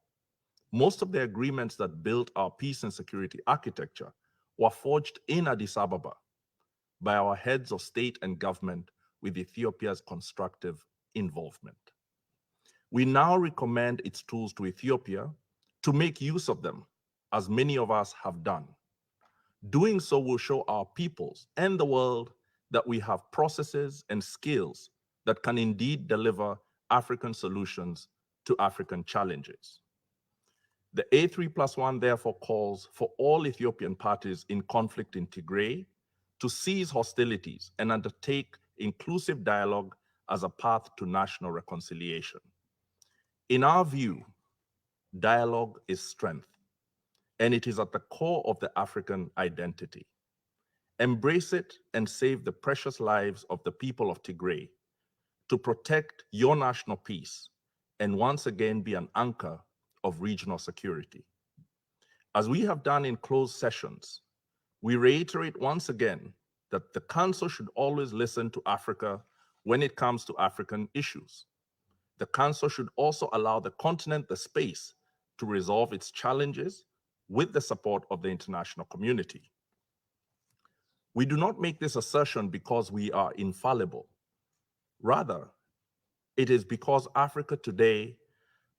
most of the agreements that built our peace and security architecture were forged in Addis Ababa by our heads of state and government with Ethiopia's constructive involvement. We now recommend its tools to Ethiopia to make use of them, as many of us have done. Doing so will show our peoples and the world that we have processes and skills that can indeed deliver African solutions to African challenges. The A3+1 therefore calls for all Ethiopian parties in conflict in Tigray to cease hostilities and undertake inclusive dialogue as a path to national reconciliation. In our view, dialogue is strength, and it is at the core of the African identity. Embrace it and save the precious lives of the people of Tigray to protect your national peace and once again be an anchor of regional security. As we have done in closed sessions, we reiterate once again that the Council should always listen to Africa when it comes to African issues. The Council should also allow the continent the space to resolve its challenges with the support of the international community. We do not make this assertion because we are infallible. Rather, it is because Africa today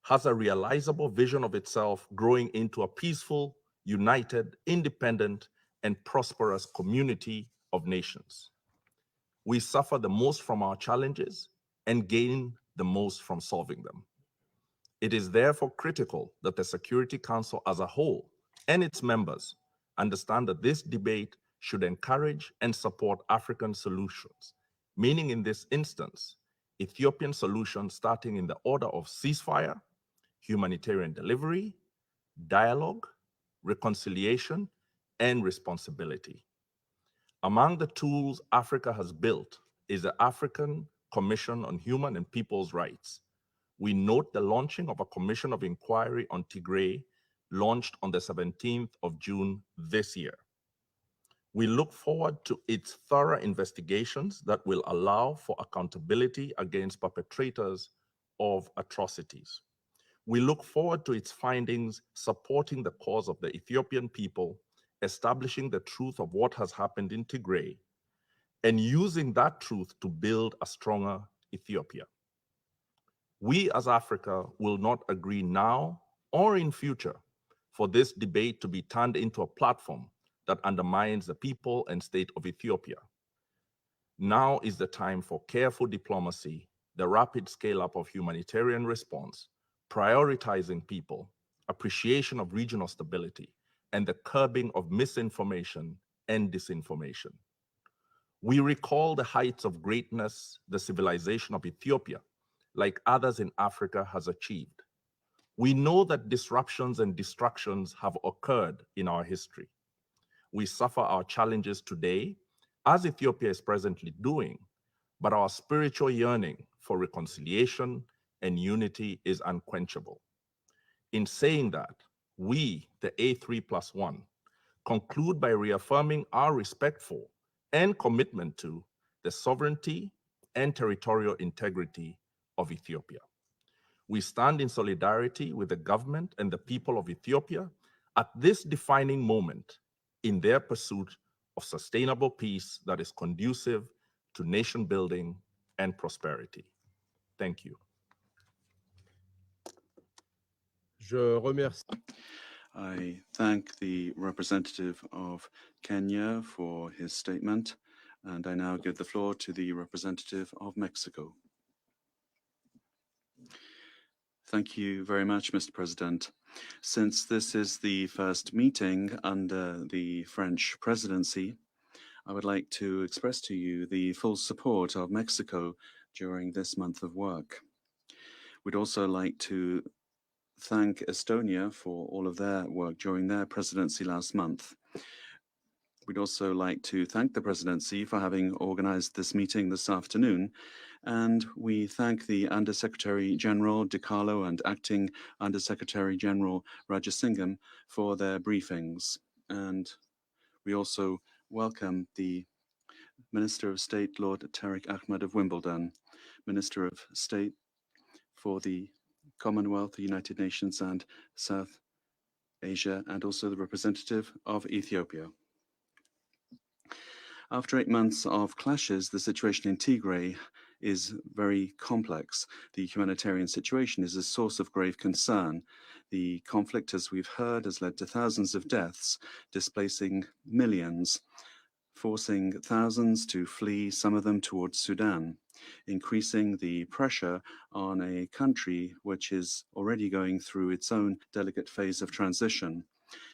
has a realizable vision of itself growing into a peaceful, united, independent, and prosperous community of nations. We suffer the most from our challenges and gain the most from solving them. It is therefore critical that the Security Council as a whole and its members understand that this debate should encourage and support African solutions, meaning in this instance, Ethiopian solutions starting in the order of ceasefire, humanitarian delivery, dialogue, reconciliation, and responsibility. Among the tools Africa has built is the African Commission on Human and People's Rights. We note the launching of a commission of inquiry on Tigray, launched on the 17th of June this year. We look forward to its thorough investigations that will allow for accountability against perpetrators of atrocities. We look forward to its findings supporting the cause of the Ethiopian people, establishing the truth of what has happened in Tigray, and using that truth to build a stronger Ethiopia. We as Africa will not agree now or in future for this debate to be turned into a platform that undermines the people and state of Ethiopia. Now is the time for careful diplomacy, the rapid scale-up of humanitarian response, prioritizing people, appreciation of regional stability, and the curbing of misinformation and disinformation. We recall the heights of greatness the civilization of Ethiopia, like others in Africa, has achieved. We know that disruptions and destructions have occurred in our history. We suffer our challenges today, as Ethiopia is presently doing, but our spiritual yearning for reconciliation and unity is unquenchable. In saying that, we, the A3+1, conclude by reaffirming our respect for and commitment to the sovereignty and territorial integrity of Ethiopia. We stand in solidarity with the government and the people of Ethiopia at this defining moment in their pursuit of sustainable peace that is conducive to nation building and prosperity. Thank you.
Je remercie.
I thank the representative of Kenya for his statement, and I now give the floor to the representative of Mexico. Thank you very much, Mr. President. Since this is the first meeting under the French presidency, I would like to express to you the full support of Mexico during this month of work. We'd also like to thank Estonia for all of their work during their presidency last month. We'd also like to thank the presidency for having organized this meeting this afternoon, and we thank the Undersecretary General DiCarlo and Acting Undersecretary General Rajasingham for their briefings. And we also welcome the Minister of State, Lord Tariq Ahmad of Wimbledon, Minister of State for the Commonwealth, the United Nations and South Asia, and also the representative of Ethiopia. After 8 months of clashes, the situation in Tigray is very complex. The humanitarian situation is a source of grave concern. The conflict, as we've heard, has led to thousands of deaths, displacing millions, forcing thousands to flee, some of them towards Sudan, increasing the pressure on a country which is already going through its own delicate phase of transition.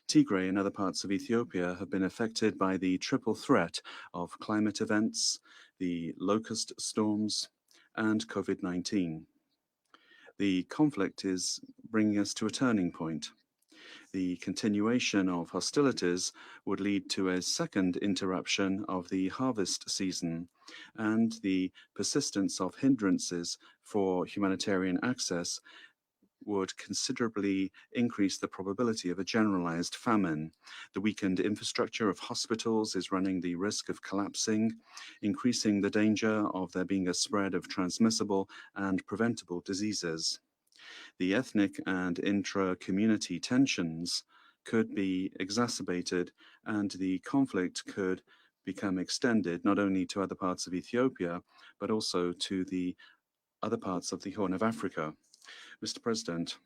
Tigray and other parts of Ethiopia have been affected by the triple threat of climate events, the locust storms, and COVID-19. The conflict is bringing us to a turning point. The continuation of hostilities would lead to a second interruption of the harvest season, and the persistence of hindrances for humanitarian access would considerably increase the probability of a generalized famine. The weakened infrastructure of hospitals is running the risk of collapsing, increasing the danger of there being a spread of transmissible and preventable diseases. The ethnic and intra-community tensions could be exacerbated, and the conflict could become extended not only to other parts of Ethiopia, but also to the other parts of the Horn of Africa. Mr. President,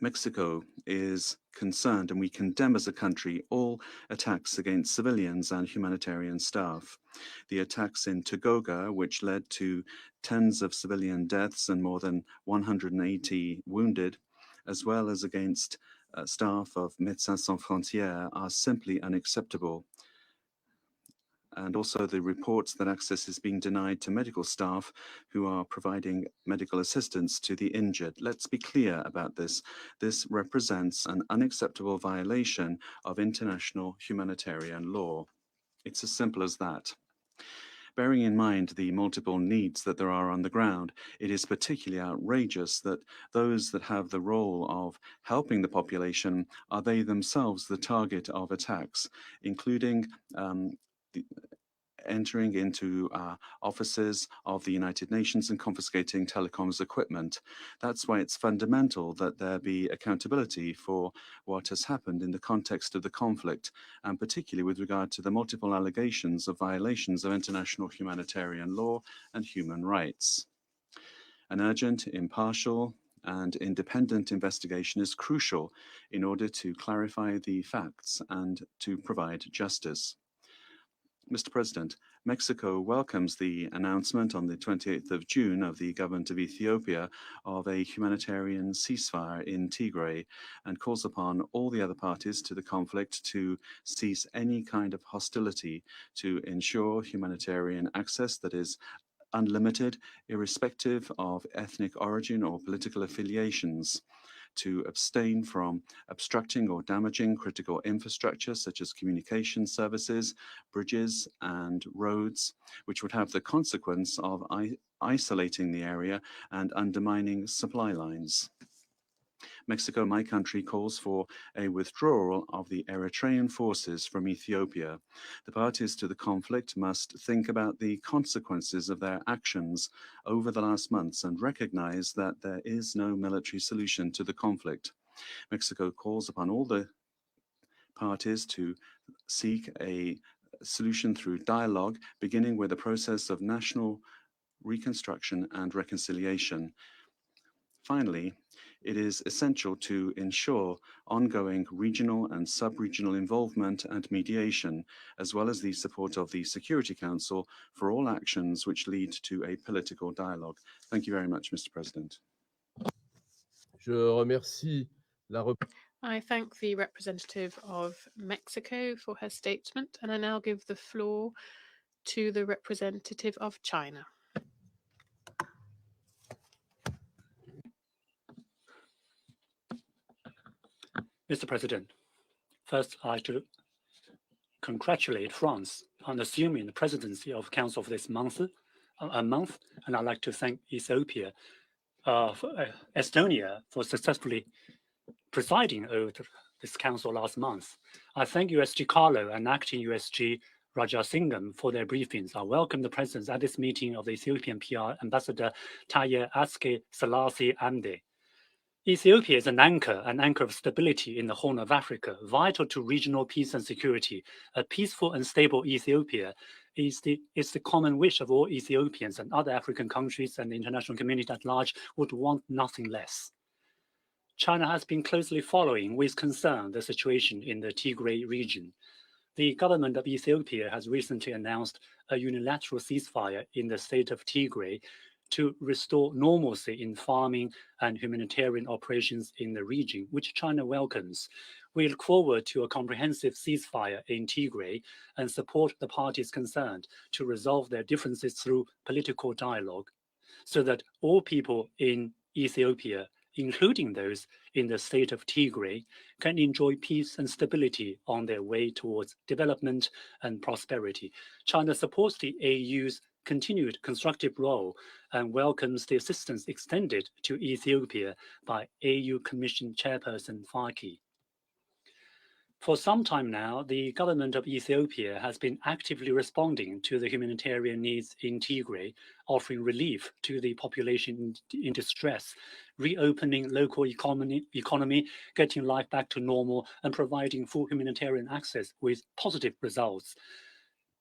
Mexico is concerned, and we condemn as a country all attacks against civilians and humanitarian staff. The attacks in Togoga, which led to tens of civilian deaths and more than 180 wounded, as well as against staff of Médecins Sans Frontières, are simply unacceptable. And also the reports that access is being denied to medical staff who are providing medical assistance to the injured. Let's be clear about this. This represents an unacceptable violation of international humanitarian law. It's as simple as that. Bearing in mind the multiple needs that there are on the ground, it is particularly outrageous that those that have the role of helping the population are they themselves the target of attacks, including entering into offices of the United Nations and confiscating telecoms equipment. That's why it's fundamental that there be accountability for what has happened in the context of the conflict, and particularly with regard to the multiple allegations of violations of international humanitarian law and human rights. An urgent, impartial, and independent investigation is crucial in order to clarify the facts and to provide justice. Mr. President, Mexico welcomes the announcement on the 28th of June of the government of Ethiopia of a humanitarian ceasefire in Tigray, and calls upon all the other parties to the conflict to cease any kind of hostility to ensure humanitarian access that is unlimited, irrespective of ethnic origin or political affiliations, to abstain from obstructing or damaging critical infrastructure such as communication services, bridges, and roads, which would have the consequence of isolating the area and undermining supply lines. Mexico, my country, calls for a withdrawal of the Eritrean forces from Ethiopia. The parties to the conflict must think about the consequences of their actions over the last months and recognize that there is no military solution to the conflict. Mexico calls upon all the parties to seek a solution through dialogue, beginning with a process of national reconstruction and reconciliation. Finally, it is essential to ensure ongoing regional and sub-regional involvement and mediation, as well as the support of the Security Council for all actions which lead to a political dialogue. Thank you very much, Mr. President.
Je remercie
I thank the representative of Mexico for her statement, and I now give the floor to the representative of China.
Mr. President, first I'd like to congratulate France on assuming the presidency of Council for this month, and I'd like to thank Ethiopia, Estonia for successfully presiding over this council last month. I thank USG Carlo and acting USG Rajasingham for their briefings. I welcome the presence at this meeting of the Ethiopian PR Ambassador Taye Atske Selassie Amde. Ethiopia is an anchor of stability in the Horn of Africa, vital to regional peace and security. A peaceful and stable Ethiopia is the common wish of all Ethiopians, and other African countries and the international community at large would want nothing less. China has been closely following with concern the situation in the Tigray region. The government of Ethiopia has recently announced a unilateral ceasefire in the state of Tigray to restore normalcy in farming and humanitarian operations in the region, which China welcomes. We look forward to a comprehensive ceasefire in Tigray and support the parties concerned to resolve their differences through political dialogue, so that all people in Ethiopia, including those in the state of Tigray, can enjoy peace and stability on their way towards development and prosperity. China supports the AU's continued constructive role and welcomes the assistance extended to Ethiopia by AU Commission Chairperson Faki. For some time now, the government of Ethiopia has been actively responding to the humanitarian needs in Tigray, offering relief to the population in distress, reopening local economy, getting life back to normal, and providing full humanitarian access with positive results.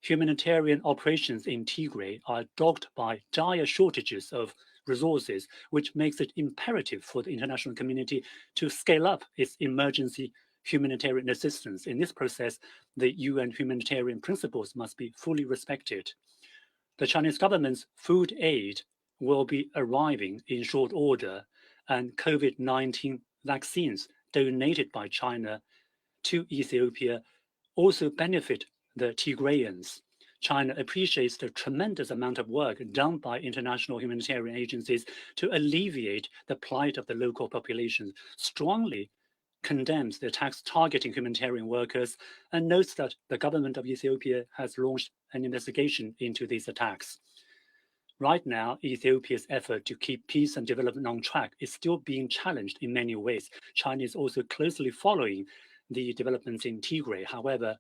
Humanitarian operations in Tigray are dogged by dire shortages of resources, which makes it imperative for the international community to scale up its emergency humanitarian assistance. In this process, the UN humanitarian principles must be fully respected. The Chinese government's food aid will be arriving in short order, and COVID-19 vaccines donated by China to Ethiopia also benefit the Tigrayans. China appreciates the tremendous amount of work done by international humanitarian agencies to alleviate the plight of the local population, strongly condemns the attacks targeting humanitarian workers, and notes that the government of Ethiopia has launched an investigation into these attacks. Right now, Ethiopia's effort to keep peace and development on track is still being challenged in many ways. China is also closely following the developments in Tigray. However,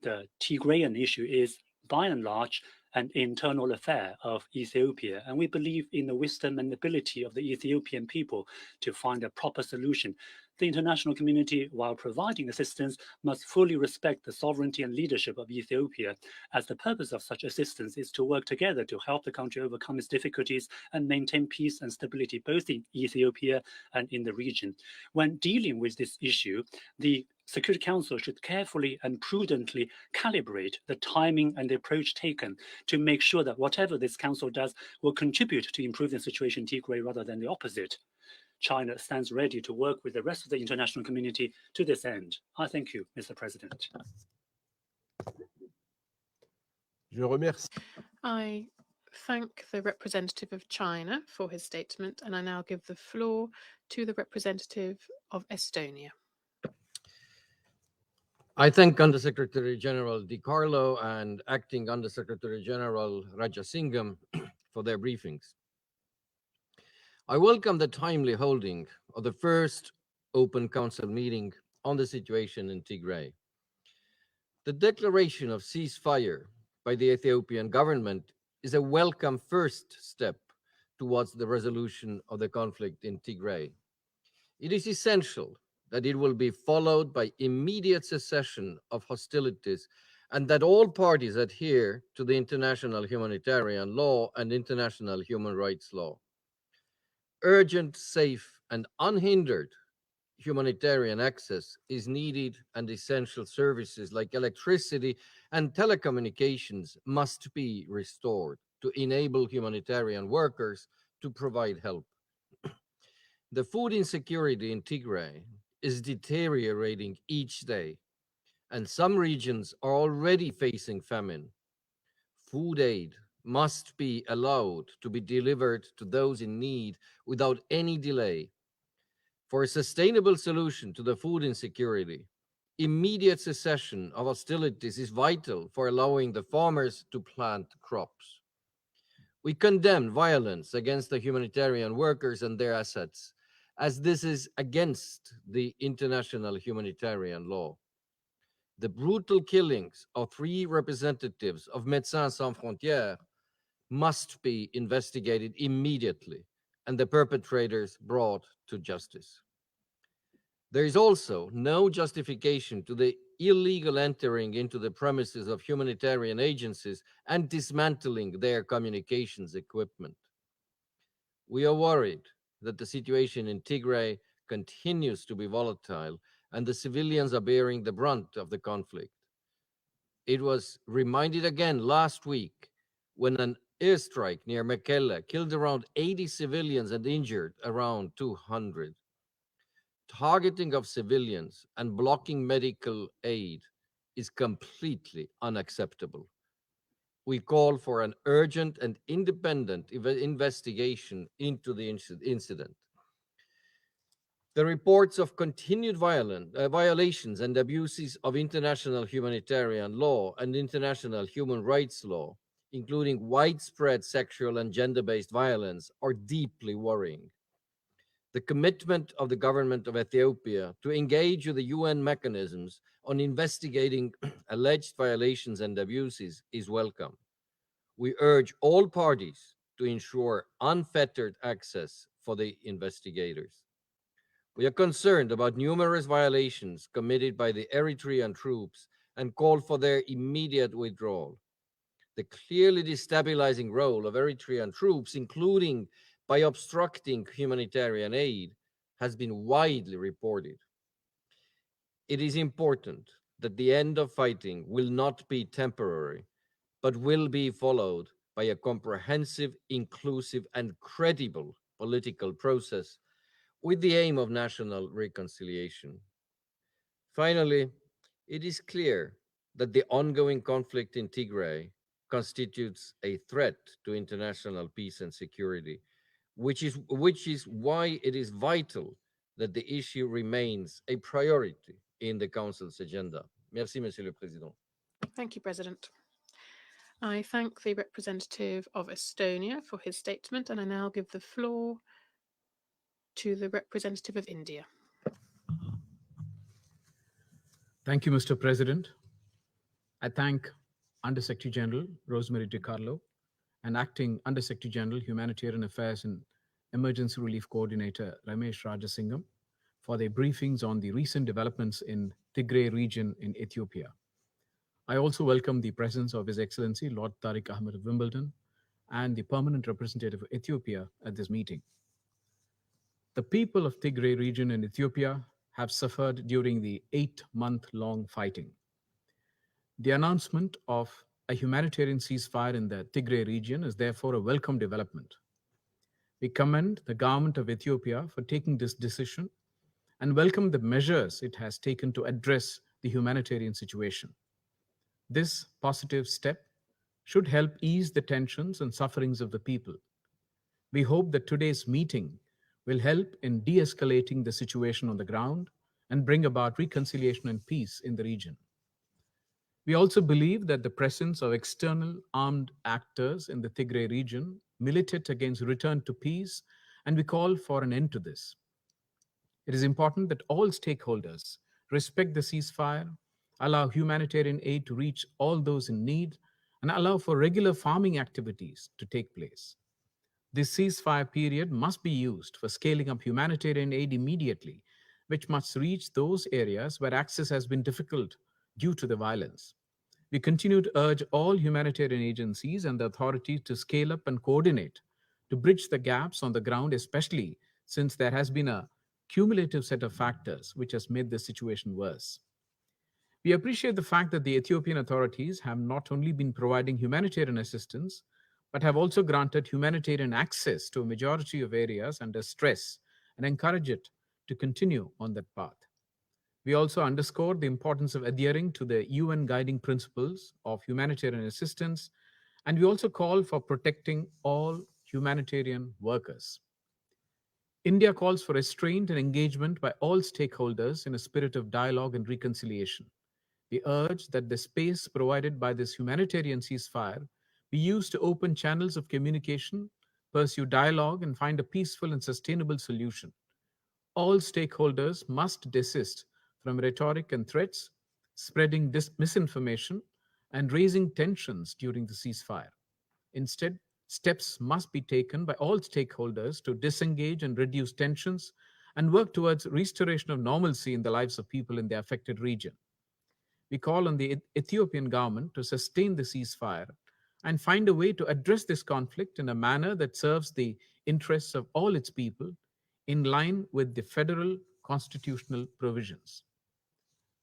the Tigrayan issue is, by and large, an internal affair of Ethiopia, and we believe in the wisdom and ability of the Ethiopian people to find a proper solution. The international community, while providing assistance, must fully respect the sovereignty and leadership of Ethiopia, as the purpose of such assistance is to work together to help the country overcome its difficulties and maintain peace and stability both in Ethiopia and in the region. When dealing with this issue, the Security Council should carefully and prudently calibrate the timing and the approach taken to make sure that whatever this council does will contribute to improving the situation in Tigray rather than the opposite. China stands ready to work with the rest of the international community to this end. I thank you, Mr. President.
Je remercie.
I thank the representative of China for his statement, and I now give the floor to the representative of Estonia.
I thank Undersecretary General Di Carlo and Acting Undersecretary General Rajasingham for their briefings. I welcome the timely holding of the first open council meeting on the situation in Tigray. The declaration of ceasefire by the Ethiopian government is a welcome first step towards the resolution of the conflict in Tigray. It is essential that it will be followed by immediate cessation of hostilities and that all parties adhere to the international humanitarian law and international human rights law. Urgent, safe, and unhindered humanitarian access is needed, and essential services like electricity and telecommunications must be restored to enable humanitarian workers to provide help. The food insecurity in Tigray is deteriorating each day, and some regions are already facing famine. Food aid must be allowed to be delivered to those in need without any delay. For a sustainable solution to the food insecurity, immediate cessation of hostilities is vital for allowing the farmers to plant crops. We condemn violence against the humanitarian workers and their assets, as this is against the international humanitarian law. The brutal killings of 3 representatives of Médecins Sans Frontières must be investigated immediately and the perpetrators brought to justice. There is also no justification to the illegal entering into the premises of humanitarian agencies and dismantling their communications equipment. We are worried that the situation in Tigray continues to be volatile and the civilians are bearing the brunt of the conflict. It was reminded again last week when an airstrike near Mekelle killed around 80 civilians and injured around 200. Targeting of civilians and blocking medical aid is completely unacceptable. We call for an urgent and independent investigation into the incident. The reports of continued violations and abuses of international humanitarian law and international human rights law, including widespread sexual and gender-based violence, are deeply worrying. The commitment of the government of Ethiopia to engage with the UN mechanisms on investigating alleged violations and abuses is welcome. We urge all parties to ensure unfettered access for the investigators. We are concerned about numerous violations committed by the Eritrean troops and call for their immediate withdrawal. The clearly destabilizing role of Eritrean troops, including by obstructing humanitarian aid, has been widely reported. It is important that the end of fighting will not be temporary, but will be followed by a comprehensive, inclusive, and credible political process with the aim of national reconciliation. Finally, it is clear that the ongoing conflict in Tigray constitutes a threat to international peace and security, which is why it is vital that the issue remains a priority in the Council's agenda. Merci, Monsieur le Président.
Thank you, President. I thank the representative of Estonia for his statement, and I now give the floor to the representative of India.
Thank you, Mr. President. I thank Undersecretary General Rosemary DiCarlo and Acting Undersecretary General Humanitarian Affairs and Emergency Relief Coordinator Ramesh Rajasingham for their briefings on the recent developments in Tigray region in Ethiopia. I also welcome the presence of His Excellency Lord Tariq Ahmed of Wimbledon and the permanent representative of Ethiopia at this meeting. The people of Tigray region in Ethiopia have suffered during the 8-month-long fighting. The announcement of a humanitarian ceasefire in the Tigray region is therefore a welcome development. We commend the government of Ethiopia for taking this decision and welcome the measures it has taken to address the humanitarian situation. This positive step should help ease the tensions and sufferings of the people. We hope that today's meeting will help in de-escalating the situation on the ground and bring about reconciliation and peace in the region. We also believe that the presence of external armed actors in the Tigray region militate against return to peace, and we call for an end to this. It is important that all stakeholders respect the ceasefire, allow humanitarian aid to reach all those in need, and allow for regular farming activities to take place. This ceasefire period must be used for scaling up humanitarian aid immediately, which must reach those areas where access has been difficult due to the violence. We continue to urge all humanitarian agencies and the authorities to scale up and coordinate to bridge the gaps on the ground, especially since there has been a cumulative set of factors which has made the situation worse. We appreciate the fact that the Ethiopian authorities have not only been providing humanitarian assistance, but have also granted humanitarian access to a majority of areas under stress and encourage it to continue on that path. We also underscore the importance of adhering to the UN guiding principles of humanitarian assistance, and we also call for protecting all humanitarian workers. India calls for restraint and engagement by all stakeholders in a spirit of dialogue and reconciliation. We urge that the space provided by this humanitarian ceasefire be used to open channels of communication, pursue dialogue, and find a peaceful and sustainable solution. All stakeholders must desist from rhetoric and threats, spreading misinformation, and raising tensions during the ceasefire. Instead, steps must be taken by all stakeholders to disengage and reduce tensions and work towards restoration of normalcy in the lives of people in the affected region. We call on the Ethiopian government to sustain the ceasefire and find a way to address this conflict in a manner that serves the interests of all its people in line with the federal constitutional provisions.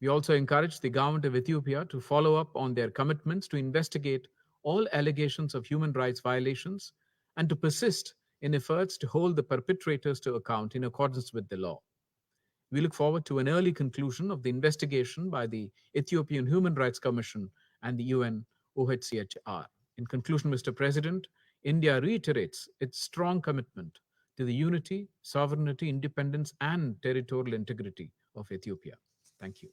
We also encourage the government of Ethiopia to follow up on their commitments to investigate all allegations of human rights violations and to persist in efforts to hold the perpetrators to account in accordance with the law. We look forward to an early conclusion of the investigation by the Ethiopian Human Rights Commission and the UN OHCHR. In conclusion, Mr. President, India reiterates its strong commitment to the unity, sovereignty, independence, and territorial integrity of Ethiopia. Thank you.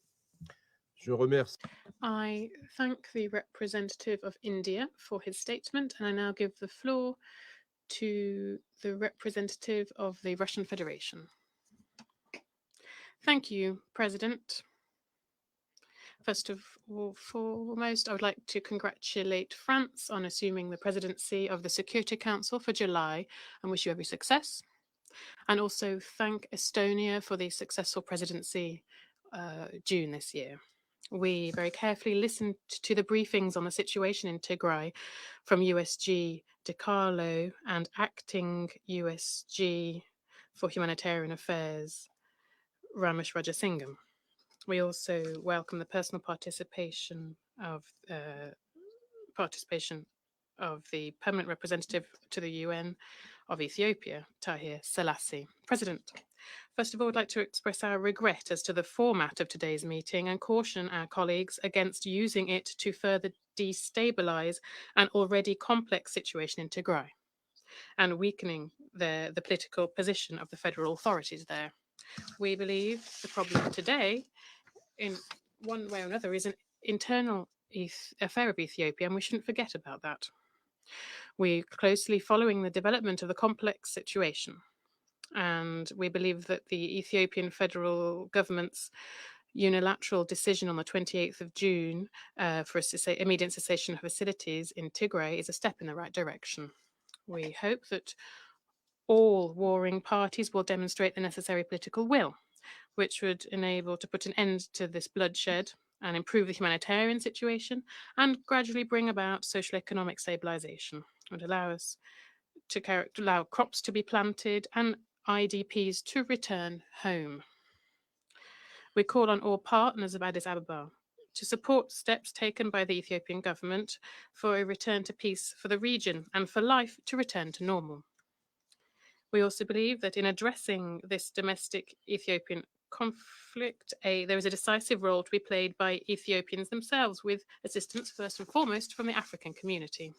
Je remercie.
I thank the representative of India for his statement, and I now give the floor to the representative of the Russian Federation. Thank you, President. First of all, foremost, I would like to congratulate France on assuming the presidency of the Security Council for July and wish you every success. And also thank Estonia for the successful presidency June this year. We very carefully listened to the briefings on the situation in Tigray from USG DiCarlo and acting USG for Humanitarian Affairs, Ramesh Rajasingham. We also welcome the personal participation of the permanent representative to the UN of Ethiopia, Tahir Selassie. President, first of all, I'd like to express our regret as to the format of today's meeting and caution our colleagues against using it to further destabilize an already complex situation in Tigray and weakening the political position of the federal authorities there. We believe the problem today, in one way or another, is an internal affair of Ethiopia, and we shouldn't forget about that. We're closely following the development of the complex situation, and we believe that the Ethiopian federal government's unilateral decision on the 28th of June for immediate cessation of hostilities in Tigray is a step in the right direction. We hope that all warring parties will demonstrate the necessary political will, which would enable to put an end to this bloodshed and improve the humanitarian situation and gradually bring about social economic stabilization. It would allow us to allow crops to be planted and IDPs to return home. We call on all partners of Addis Ababa to support steps taken by the Ethiopian government for a return to peace for the region and for life to return to normal. We also believe that in addressing this domestic Ethiopian conflict, there is a decisive role to be played by Ethiopians themselves, with assistance first and foremost from the African community.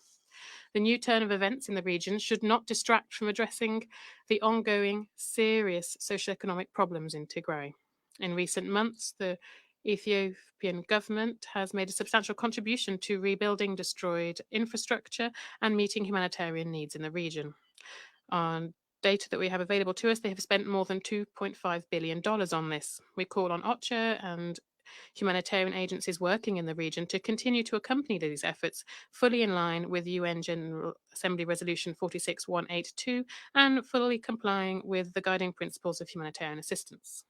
The new turn of events in the region should not distract from addressing the ongoing serious socioeconomic problems in Tigray. In recent months, the Ethiopian government has made a substantial contribution to rebuilding destroyed infrastructure and meeting humanitarian needs in the region. On data that we have available to us, they have spent more than $2.5 billion on this. We call on OCHA and humanitarian agencies working in the region to continue to accompany these efforts, fully in line with UN General Assembly Resolution 46182 and fully complying with the guiding principles of humanitarian assistance.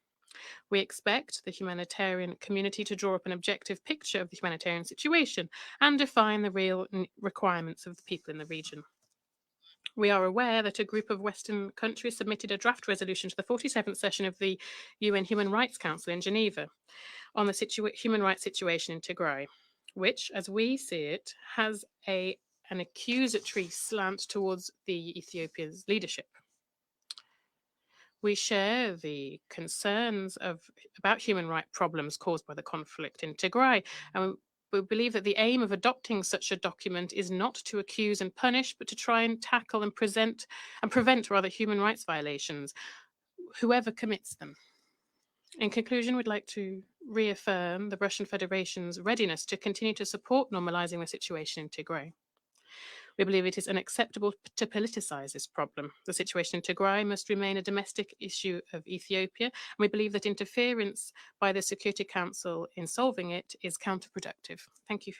We expect the humanitarian community to draw up an objective picture of the humanitarian situation and define the real requirements of the people in the region. We are aware that a group of Western countries submitted a draft resolution to the 47th session of the UN Human Rights Council in Geneva on the human rights situation in Tigray, which, as we see it, has an accusatory slant towards the Ethiopia's leadership. We share the concerns about human rights problems caused by the conflict in Tigray, and we believe that the aim of adopting such a document is not to accuse and punish, but to try and tackle and prevent human rights violations, whoever commits them. In conclusion, we'd like to reaffirm the Russian Federation's readiness to continue to support normalizing the situation in Tigray. We believe it is unacceptable to politicize this problem. The situation in Tigray must remain a domestic issue of Ethiopia, and we believe that interference by the Security Council in solving it is counterproductive. Thank you.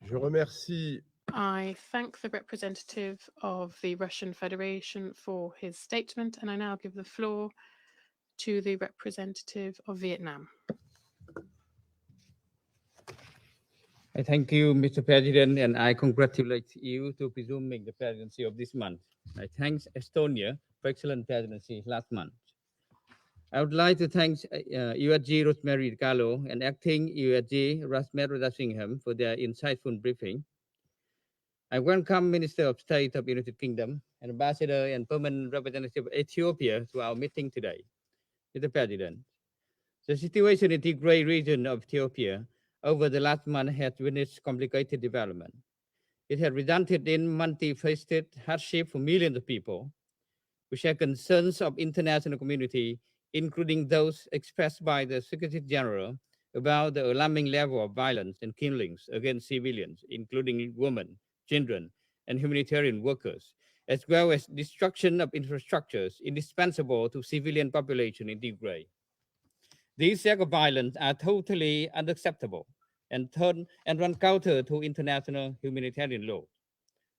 Je remercie.
I thank the representative of the Russian Federation for his statement, and I now give the floor to the representative of Vietnam.
I thank you, Mr. President, and I congratulate you to presuming the presidency of this month. I thank Estonia for excellent presidency last month. I would like to thank USG Rosemary DiCarlo and acting USG Ramesh Rajasingham for their insightful briefing. I welcome Minister of State of United Kingdom and Ambassador and Permanent Representative of Ethiopia to our meeting today. Mr. President, the situation in the Tigray region of Ethiopia over the last month has witnessed complicated development. It has resulted in multifaceted hardship for millions of people, which are concerns of international community, including those expressed by the Secretary General about the alarming level of violence and killings against civilians, including women, children, and humanitarian workers, as well as destruction of infrastructures indispensable to civilian population in Tigray. These acts of violence are totally unacceptable and run counter to international humanitarian law.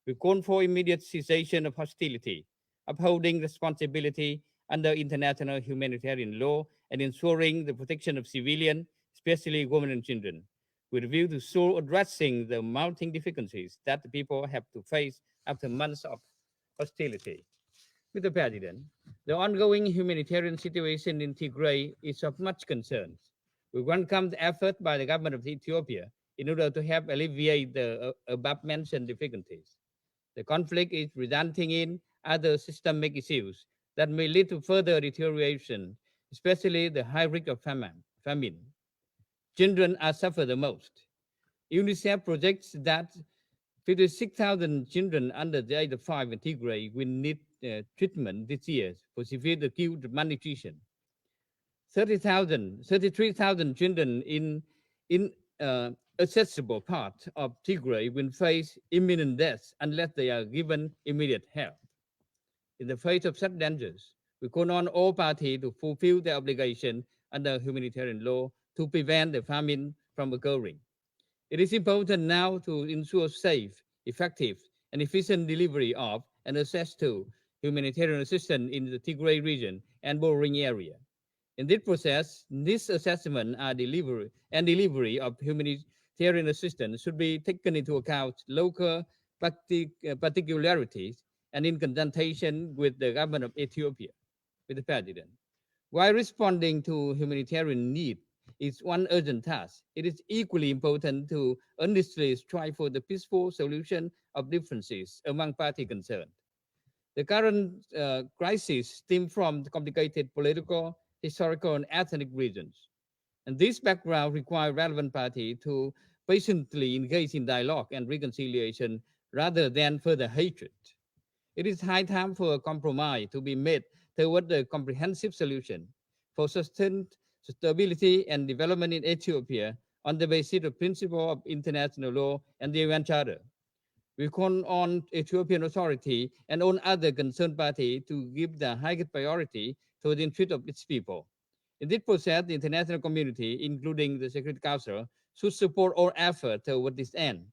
We call for immediate cessation of hostility, upholding responsibility under international humanitarian law, and ensuring the protection of civilians, especially women and children, with a view to so addressing the mounting difficulties that the people have to face after months of hostility. Mr. President, the ongoing humanitarian situation in Tigray is of much concern. We welcome the effort by the government of Ethiopia in order to help alleviate the above-mentioned difficulties. The conflict is resulting in other systemic issues that may lead to further deterioration, especially the high risk of famine. Children are suffer the most. UNICEF projects that 56,000 children under the age of 5 in Tigray will need treatment this year for severe acute malnutrition. 33,000 children in accessible part of Tigray will face imminent death unless they are given immediate help. In the face of such dangers, we call on all parties to fulfill their obligation under humanitarian law to prevent the famine from occurring. It is important now to ensure safe, effective, and efficient delivery of and access to humanitarian assistance in the Tigray region and bordering area. In this process, this assessment and delivery of humanitarian assistance should be taken into account local particularities and in consultation with the government of Ethiopia, with the president. While responding to humanitarian need is one urgent task, it is equally important to earnestly strive for the peaceful solution of differences among parties concerned. The current crisis stems from the complicated political, historical, and ethnic reasons. And this background requires relevant parties to patiently engage in dialogue and reconciliation rather than further hatred. It is high time for a compromise to be made toward a comprehensive solution for sustained stability and development in Ethiopia on the basis of principle of international law and the UN Charter. We call on Ethiopian authority and on other concerned parties to give the highest priority to the interest of its people. In this process, the international community, including the Security Council, should support all efforts toward this end,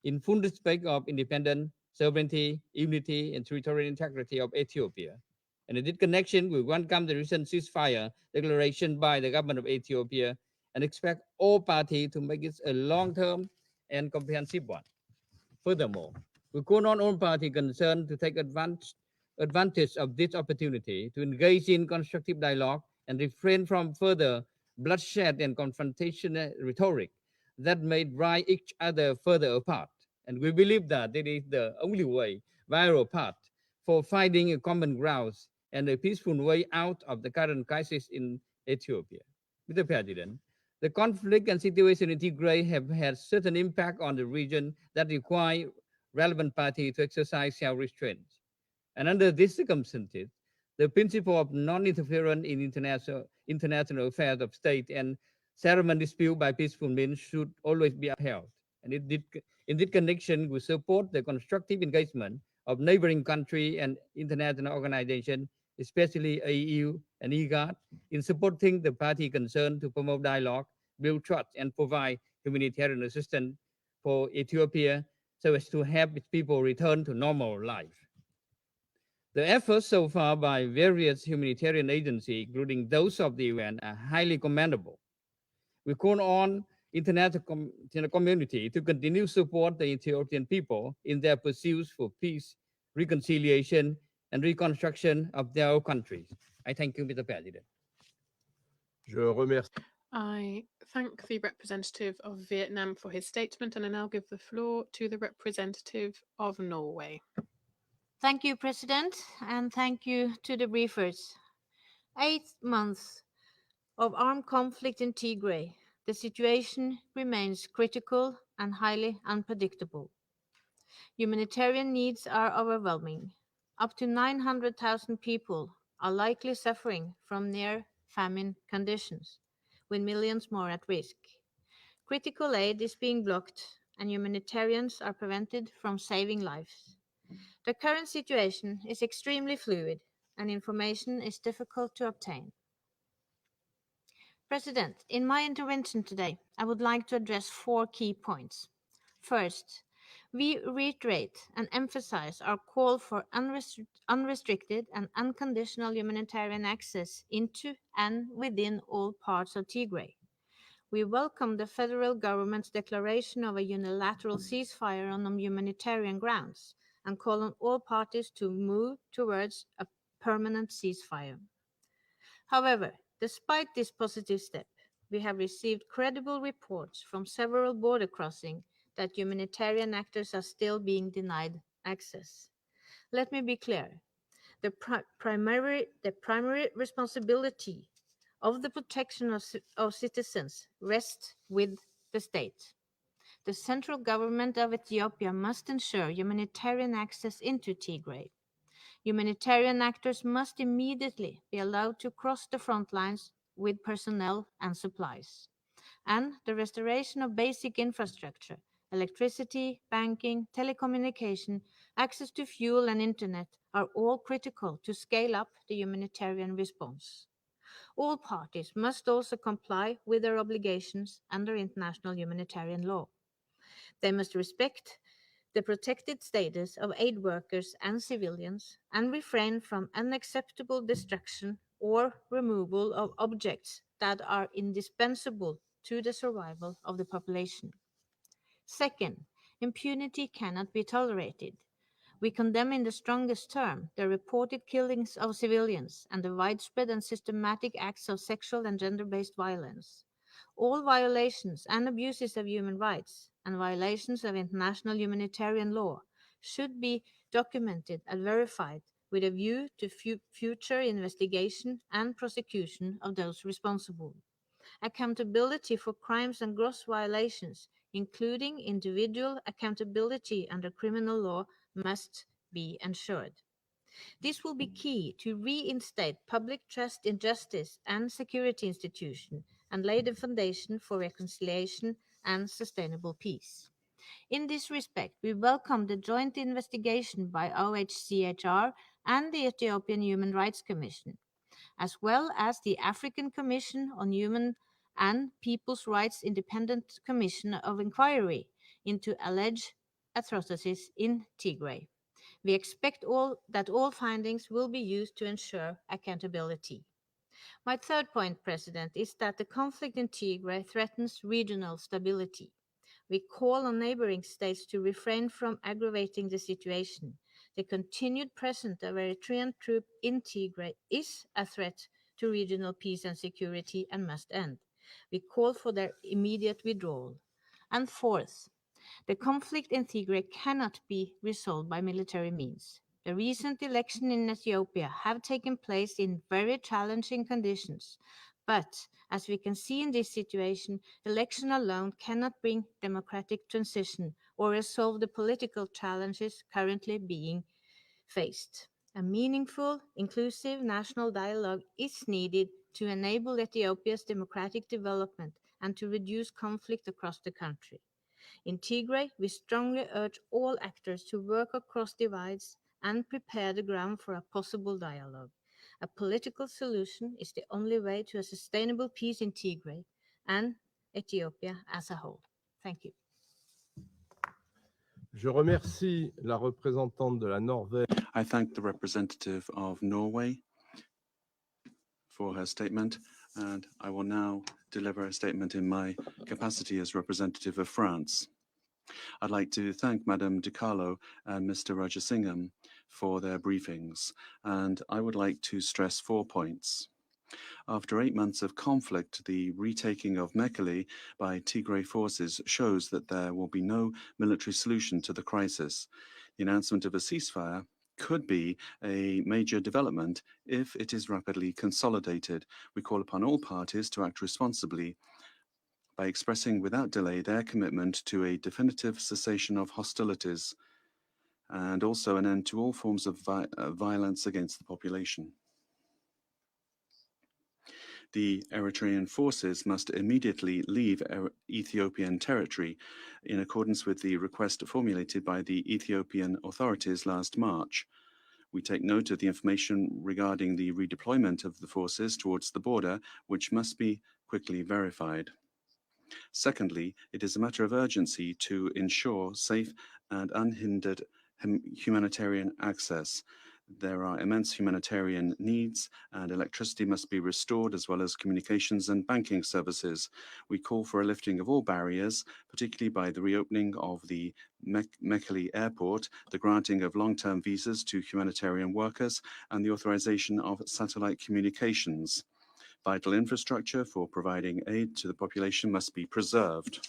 in full respect of independence, sovereignty, unity, and territorial integrity of Ethiopia. And in this connection, we welcome the recent ceasefire declaration by the government of Ethiopia and expect all parties to make it a long-term and comprehensive one. Furthermore, we call on all parties concerned to take advantage of this opportunity to engage in constructive dialogue and refrain from further bloodshed and confrontation rhetoric that may drive each other further apart. And we believe that it is the only way, viable path, for finding a common ground and a peaceful way out of the current crisis in Ethiopia. Mr. President, the conflict and situation in Tigray have had certain impact on the region that require relevant parties to exercise self-restraint. And under these circumstances, the principle of non-interference in international affairs of state and settlement dispute by peaceful means should always be upheld. And in this connection, we support the constructive engagement of neighboring countries and international organizations, especially AU and IGAD, in supporting the party concerned to promote dialogue, build trust, and provide humanitarian assistance for Ethiopia so as to help its people return to normal life. The efforts so far by various humanitarian agencies, including those of the UN, are highly commendable. We call on international community to continue support the Ethiopian people in their pursuits for peace, reconciliation, and reconstruction of their countries. I thank you, Mr. President.
Je remercie.
I thank the representative of Vietnam for his statement, and I now give the floor to the representative of Norway.
Thank you, President, and thank you to the briefers. 8 months of armed conflict in Tigray, the situation remains critical and highly unpredictable. Humanitarian needs are overwhelming. Up to 900,000 people are likely suffering from near famine conditions, with millions more at risk. Critical aid is being blocked, and humanitarians are prevented from saving lives. The current situation is extremely fluid, and information is difficult to obtain. President, in my intervention today, I would like to address 4 key points. First, we reiterate and emphasize our call for unrestricted and unconditional humanitarian access into and within all parts of Tigray. We welcome the federal government's declaration of a unilateral ceasefire on humanitarian grounds and call on all parties to move towards a permanent ceasefire. However, despite this positive step, we have received credible reports from several border crossings that humanitarian actors are still being denied access. Let me be clear. The primary responsibility of the protection of citizens rests with the state. The central government of Ethiopia must ensure humanitarian access into Tigray. Humanitarian actors must immediately be allowed to cross the front lines with personnel and supplies. And the restoration of basic infrastructure, electricity, banking, telecommunication, access to fuel and internet are all critical to scale up the humanitarian response. All parties must also comply with their obligations under international humanitarian law. They must respect the protected status of aid workers and civilians and refrain from unacceptable destruction or removal of objects that are indispensable to the survival of the population. Second, impunity cannot be tolerated. We condemn in the strongest term the reported killings of civilians and the widespread and systematic acts of sexual and gender-based violence. All violations and abuses of human rights and violations of international humanitarian law should be documented and verified with a view to future investigation and prosecution of those responsible. Accountability for crimes and gross violations, including individual accountability under criminal law, must be ensured. This will be key to reinstate public trust in justice and security institutions and lay the foundation for reconciliation and sustainable peace. In this respect, we welcome the joint investigation by OHCHR and the Ethiopian Human Rights Commission, as well as the African Commission on Human and People's Rights Independent Commission of Inquiry into alleged atrocities in Tigray. We expect that all findings will be used to ensure accountability. My third point, President, is that the conflict in Tigray threatens regional stability. We call on neighboring states to refrain from aggravating the situation. The continued presence of Eritrean troops in Tigray is a threat to regional peace and security and must end. We call for their immediate withdrawal. And fourth, the conflict in Tigray cannot be resolved by military means. The recent elections in Ethiopia have taken place in very challenging conditions. But, as we can see in this situation, election alone cannot bring democratic transition or resolve the political challenges currently being faced. A meaningful, inclusive national dialogue is needed to enable Ethiopia's democratic development and to reduce conflict across the country. In Tigray, we strongly urge all actors to work across divides and prepare the ground for a possible dialogue. A political solution is the only way to a sustainable peace in Tigray and Ethiopia as a whole. Thank you.
Je remercie la représentante de la Norvège.
I thank the representative of Norway for her statement, and I will now deliver a statement in my capacity as representative of France. I'd like to thank Madame Di Carlo and Mr. Rajasingham for their briefings, and I would like to stress 4 points. After 8 months of conflict, the retaking of Mekelle by Tigray forces shows that there will be no military solution to the crisis. The announcement of a ceasefire could be a major development if it is rapidly consolidated. We call upon all parties to act responsibly by expressing without delay their commitment to a definitive cessation of hostilities and also an end to all forms of violence against the population. The Eritrean forces must immediately leave Ethiopian territory in accordance with the request formulated by the Ethiopian authorities last March. We take note of the information regarding the redeployment of the forces towards the border, which must be quickly verified. Secondly, it is a matter of urgency to ensure safe and unhindered humanitarian access. There are immense humanitarian needs, and electricity must be restored, as well as communications and banking services. We call for a lifting of all barriers, particularly by the reopening of the Mekelle airport, the granting of long-term visas to humanitarian workers, and the authorization of satellite communications. Vital infrastructure for providing aid to the population must be preserved.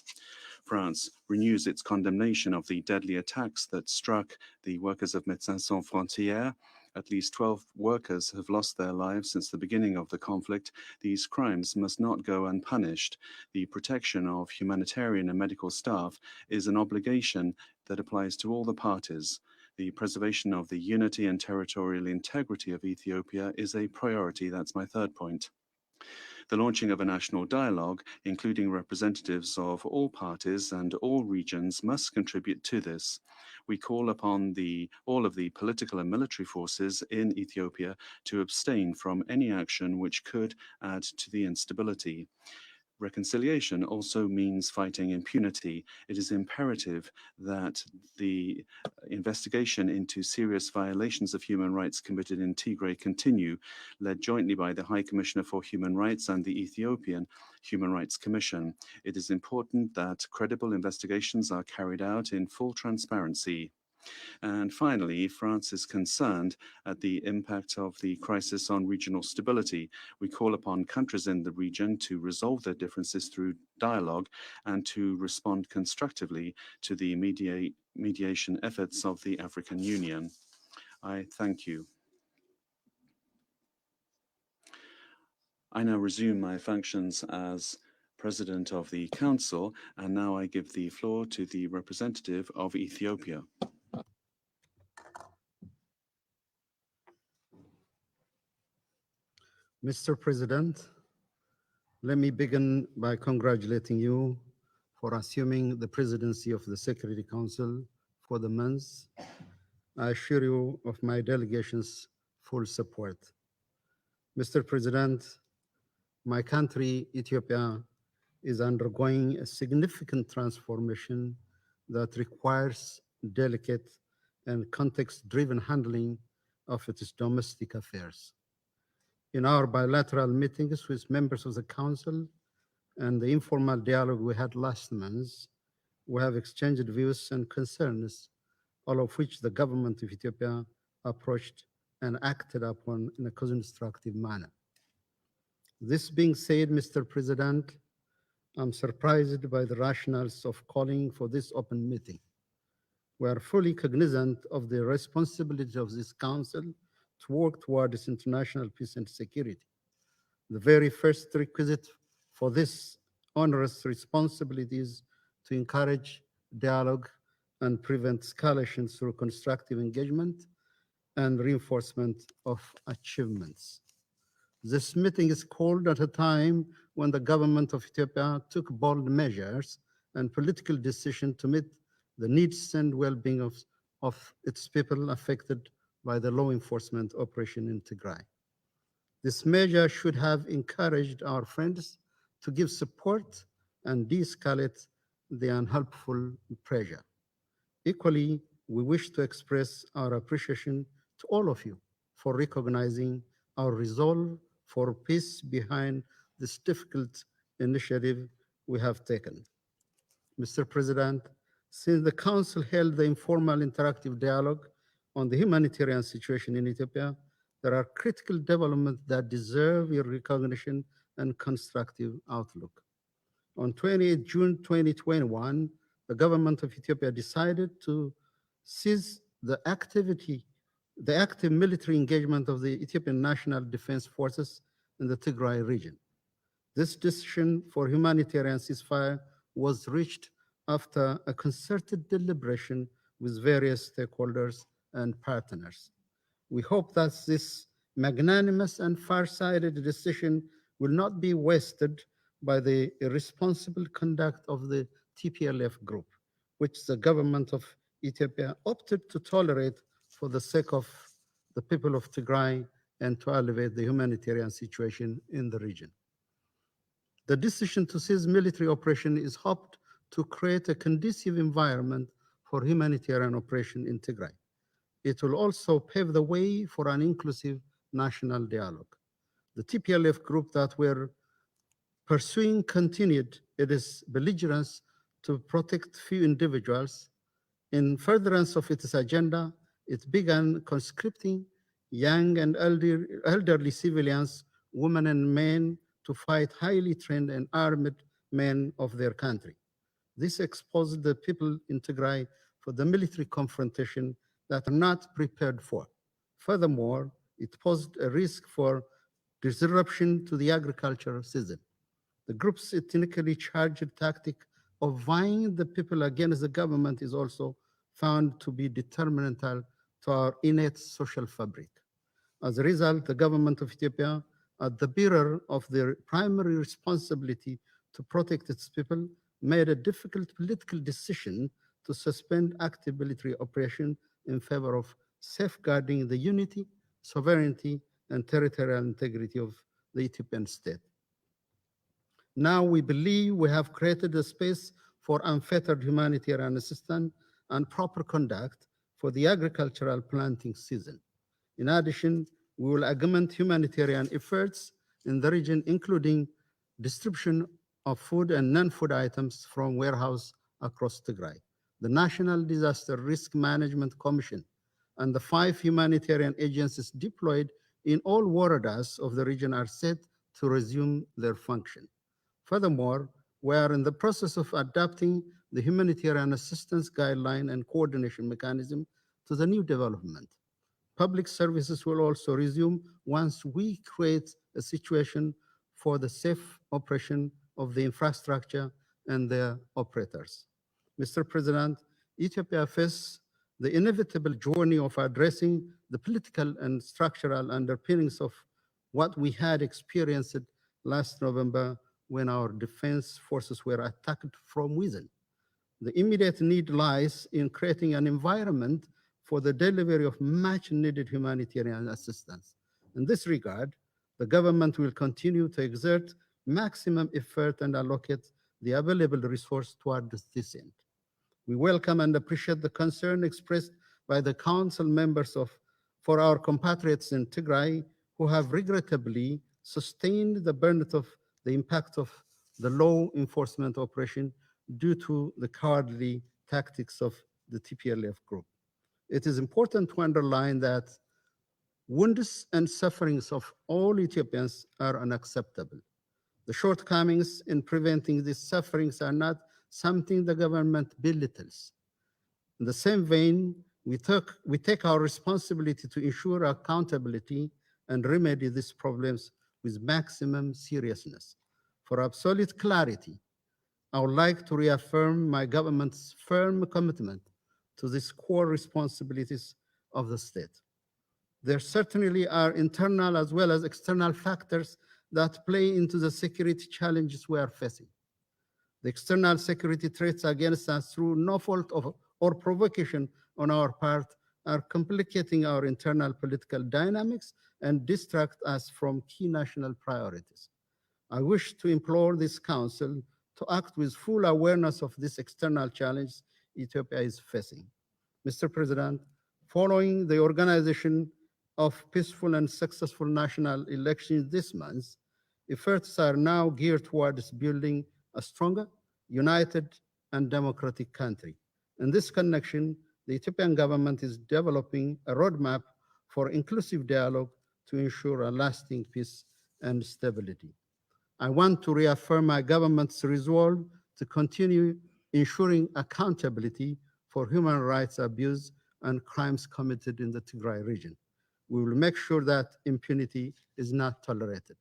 France renews its condemnation of the deadly attacks that struck the workers of Médecins Sans Frontières. At least 12 workers have lost their lives since the beginning of the conflict. These crimes must not go unpunished. The protection of humanitarian and medical staff is an obligation that applies to all the parties. The preservation of the unity and territorial integrity of Ethiopia is a priority. That's my third point. The launching of a national dialogue, including representatives of all parties and all regions, must contribute to this. We call upon all of the political and military forces in Ethiopia to abstain from any action which could add to the instability. Reconciliation also means fighting impunity. It is imperative that the investigation into serious violations of human rights committed in Tigray continue, led jointly by the High Commissioner for Human Rights and the Ethiopian Human Rights Commission. It is important that credible investigations are carried out in full transparency. And finally, France is concerned at the impact of the crisis on regional stability. We call upon countries in the region to resolve their differences through dialogue and to respond constructively to the mediation efforts of the African Union. I thank you. I now resume my functions as President of the Council, and now I give the floor to the representative of Ethiopia.
Mr. President, let me begin by congratulating you for assuming the presidency of the Security Council for the month. I assure you of my delegation's full support. Mr. President, my country, Ethiopia, is undergoing a significant transformation that requires delicate and context-driven handling of its domestic affairs. In our bilateral meetings with members of the Council and the informal dialogue we had last month, we have exchanged views and concerns, all of which the government of Ethiopia approached and acted upon in a constructive manner. This being said, Mr. President, I'm surprised by the rationales of calling for this open meeting. We are fully cognizant of the responsibility of this Council to work towards international peace and security. The very first requisite for this onerous responsibility is to encourage dialogue and prevent escalation through constructive engagement and reinforcement of achievements. This meeting is called at a time when the government of Ethiopia took bold measures and political decisions to meet the needs and well-being of its people affected by the law enforcement operation in Tigray. This measure should have encouraged our friends to give support and de-escalate the unhelpful pressure. Equally, we wish to express our appreciation to all of you for recognizing our resolve for peace behind this difficult initiative we have taken. Mr. President, since the Council held the informal interactive dialogue on the humanitarian situation in Ethiopia, there are critical developments that deserve your recognition and constructive outlook. On 28 June 2021, the government of Ethiopia decided to cease the active military engagement of the Ethiopian National Defense Forces in the Tigray region. This decision for humanitarian ceasefire was reached after a concerted deliberation with various stakeholders and partners. We hope that this magnanimous and far-sighted decision will not be wasted by the irresponsible conduct of the TPLF group, which the government of Ethiopia opted to tolerate for the sake of the people of Tigray and to elevate the humanitarian situation in the region. The decision to cease military operation is hoped to create a conducive environment for humanitarian operation in Tigray. It will also pave the way for an inclusive national dialogue. The TPLF group that were pursuing continued its belligerence to protect few individuals. In furtherance of its agenda, it began conscripting young and elderly civilians, women and men, to fight highly trained and armed men of their country. This exposed the people in Tigray for the military confrontation that are not prepared for. Furthermore, it posed a risk for disruption to the agricultural season. The group's ethnically charged tactic of vying the people against the government is also found to be detrimental to our innate social fabric. As a result, the government of Ethiopia, as the bearer of their primary responsibility to protect its people, made a difficult political decision to suspend active military operation in favor of safeguarding the unity, sovereignty, and territorial integrity of the Ethiopian state. Now we believe we have created a space for unfettered humanitarian assistance and proper conduct for the agricultural planting season. In addition, we will augment humanitarian efforts in the region, including distribution of food and non-food items from warehouses across Tigray. The National Disaster Risk Management Commission and the 5 humanitarian agencies deployed in all waradas of the region are set to resume their function. Furthermore, we are in the process of adapting the humanitarian assistance guideline and coordination mechanism to the new development. Public services will also resume once we create a situation for the safe operation of the infrastructure and their operators. Mr. President, Ethiopia faces the inevitable journey of addressing the political and structural underpinnings of what we had experienced last November when our defense forces were attacked from within. The immediate need lies in creating an environment for the delivery of much needed humanitarian assistance. In this regard, the government will continue to exert maximum effort and allocate the available resource toward this end. We welcome and appreciate the concern expressed by the council members for our compatriots in Tigray who have regrettably sustained the burden of the impact of the law enforcement operation due to the cowardly tactics of the TPLF group. It is important to underline that wounds and sufferings of all Ethiopians are unacceptable. The shortcomings in preventing these sufferings are not something the government belittles. In the same vein, we take our responsibility to ensure accountability and remedy these problems with maximum seriousness. For absolute clarity, I would like to reaffirm my government's firm commitment to these core responsibilities of the state. There certainly are internal as well as external factors that play into the security challenges we are facing. The external security threats against us through no fault of or provocation on our part are complicating our internal political dynamics and distract us from key national priorities. I wish to implore this council to act with full awareness of this external challenge Ethiopia is facing. Mr. President, following the organization of peaceful and successful national elections this month, efforts are now geared towards building a stronger, united, and democratic country. In this connection, the Ethiopian government is developing a roadmap for inclusive dialogue to ensure a lasting peace and stability. I want to reaffirm my government's resolve to continue ensuring accountability for human rights abuse and crimes committed in the Tigray region. We will make sure that impunity is not tolerated.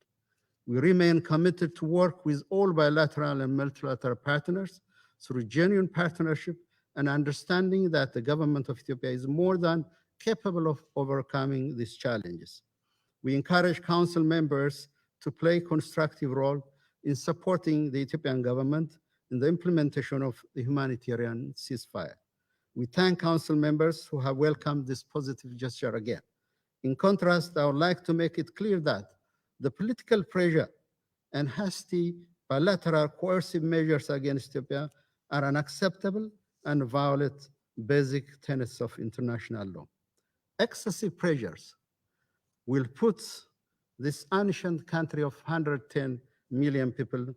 We remain committed to work with all bilateral and multilateral partners through genuine partnership and understanding that the government of Ethiopia is more than capable of overcoming these challenges. We encourage council members to play a constructive role in supporting the Ethiopian government in the implementation of the humanitarian ceasefire. We thank Council members who have welcomed this positive gesture again. In contrast, I would like to make it clear that the political pressure and hasty bilateral coercive measures against Ethiopia are unacceptable and violate basic tenets of international law. Excessive pressures will put this ancient country of 110 million people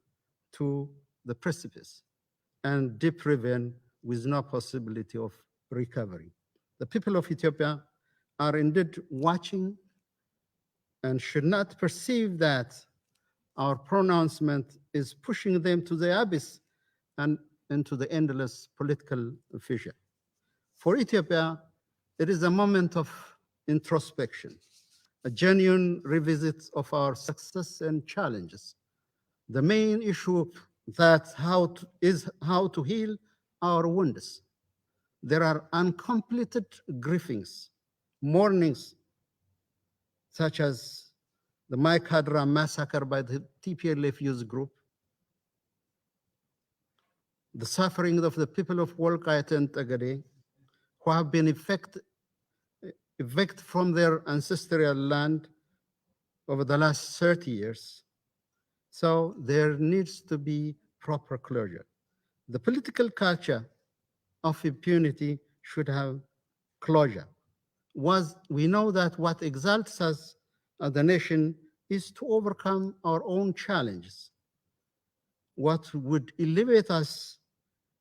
to the precipice and deep ravine with no possibility of recovery. The people of Ethiopia are indeed watching and should not perceive that our pronouncement is pushing them to the abyss and into the endless political fissure. For Ethiopia, it is a moment of introspection, a genuine revisit of our success and challenges. The main issue is how to heal our wounds. There are uncompleted grievings, mournings, such as the Maikadra massacre by the TPLF youth group, the suffering of the people of Wolkayet and Tagade, who have been evicted from their ancestral land over the last 30 years. So there needs to be proper closure. The political culture of impunity should have closure. We know that what exalts us as a nation is to overcome our own challenges. What would elevate us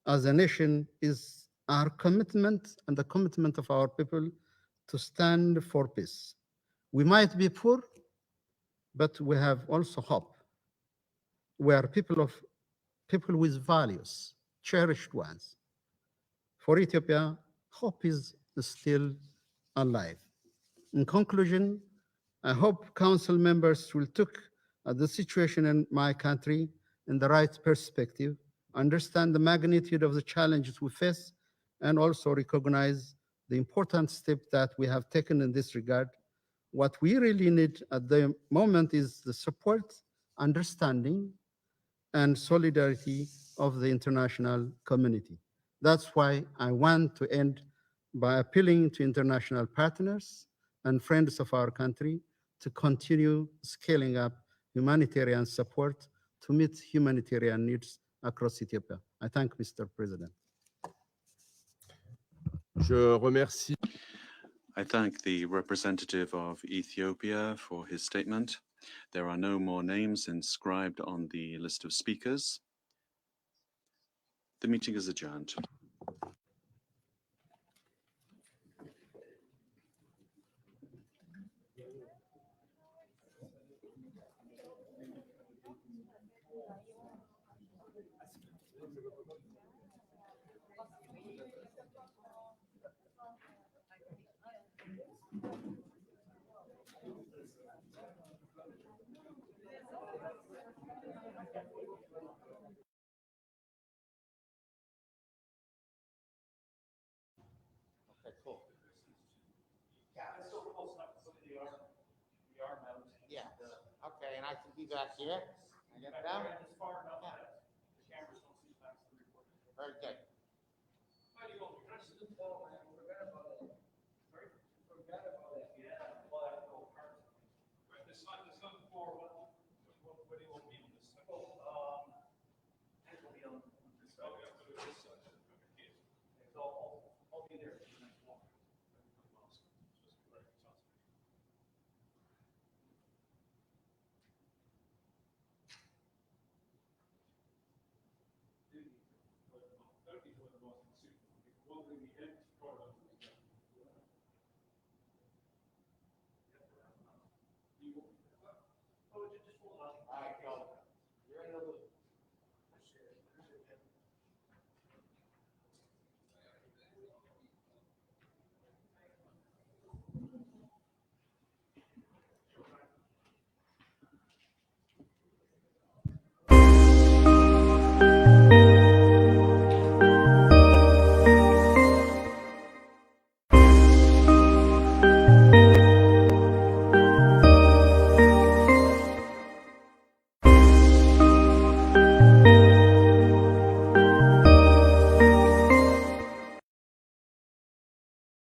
as a nation is our commitment and the commitment of our people to stand for peace. We might be poor, but we have also hope. We are people with values, cherished ones. For Ethiopia, hope is still alive. In conclusion, I hope Council members will take the situation in my country in the right perspective, understand the magnitude of the challenges we face, and also recognize the important step that we have taken in this regard. What we really need at the moment is the support, understanding, and solidarity of the international community. That's why I want to end by appealing to international partners and friends of our country to continue scaling up humanitarian support to meet humanitarian needs across Ethiopia. I thank Mr. President.
Je remercie.
I thank the representative of Ethiopia for his statement. There are no more names inscribed on the list of speakers. The meeting is adjourned.
Yeah, okay, and I can be back here. I get down? Very good.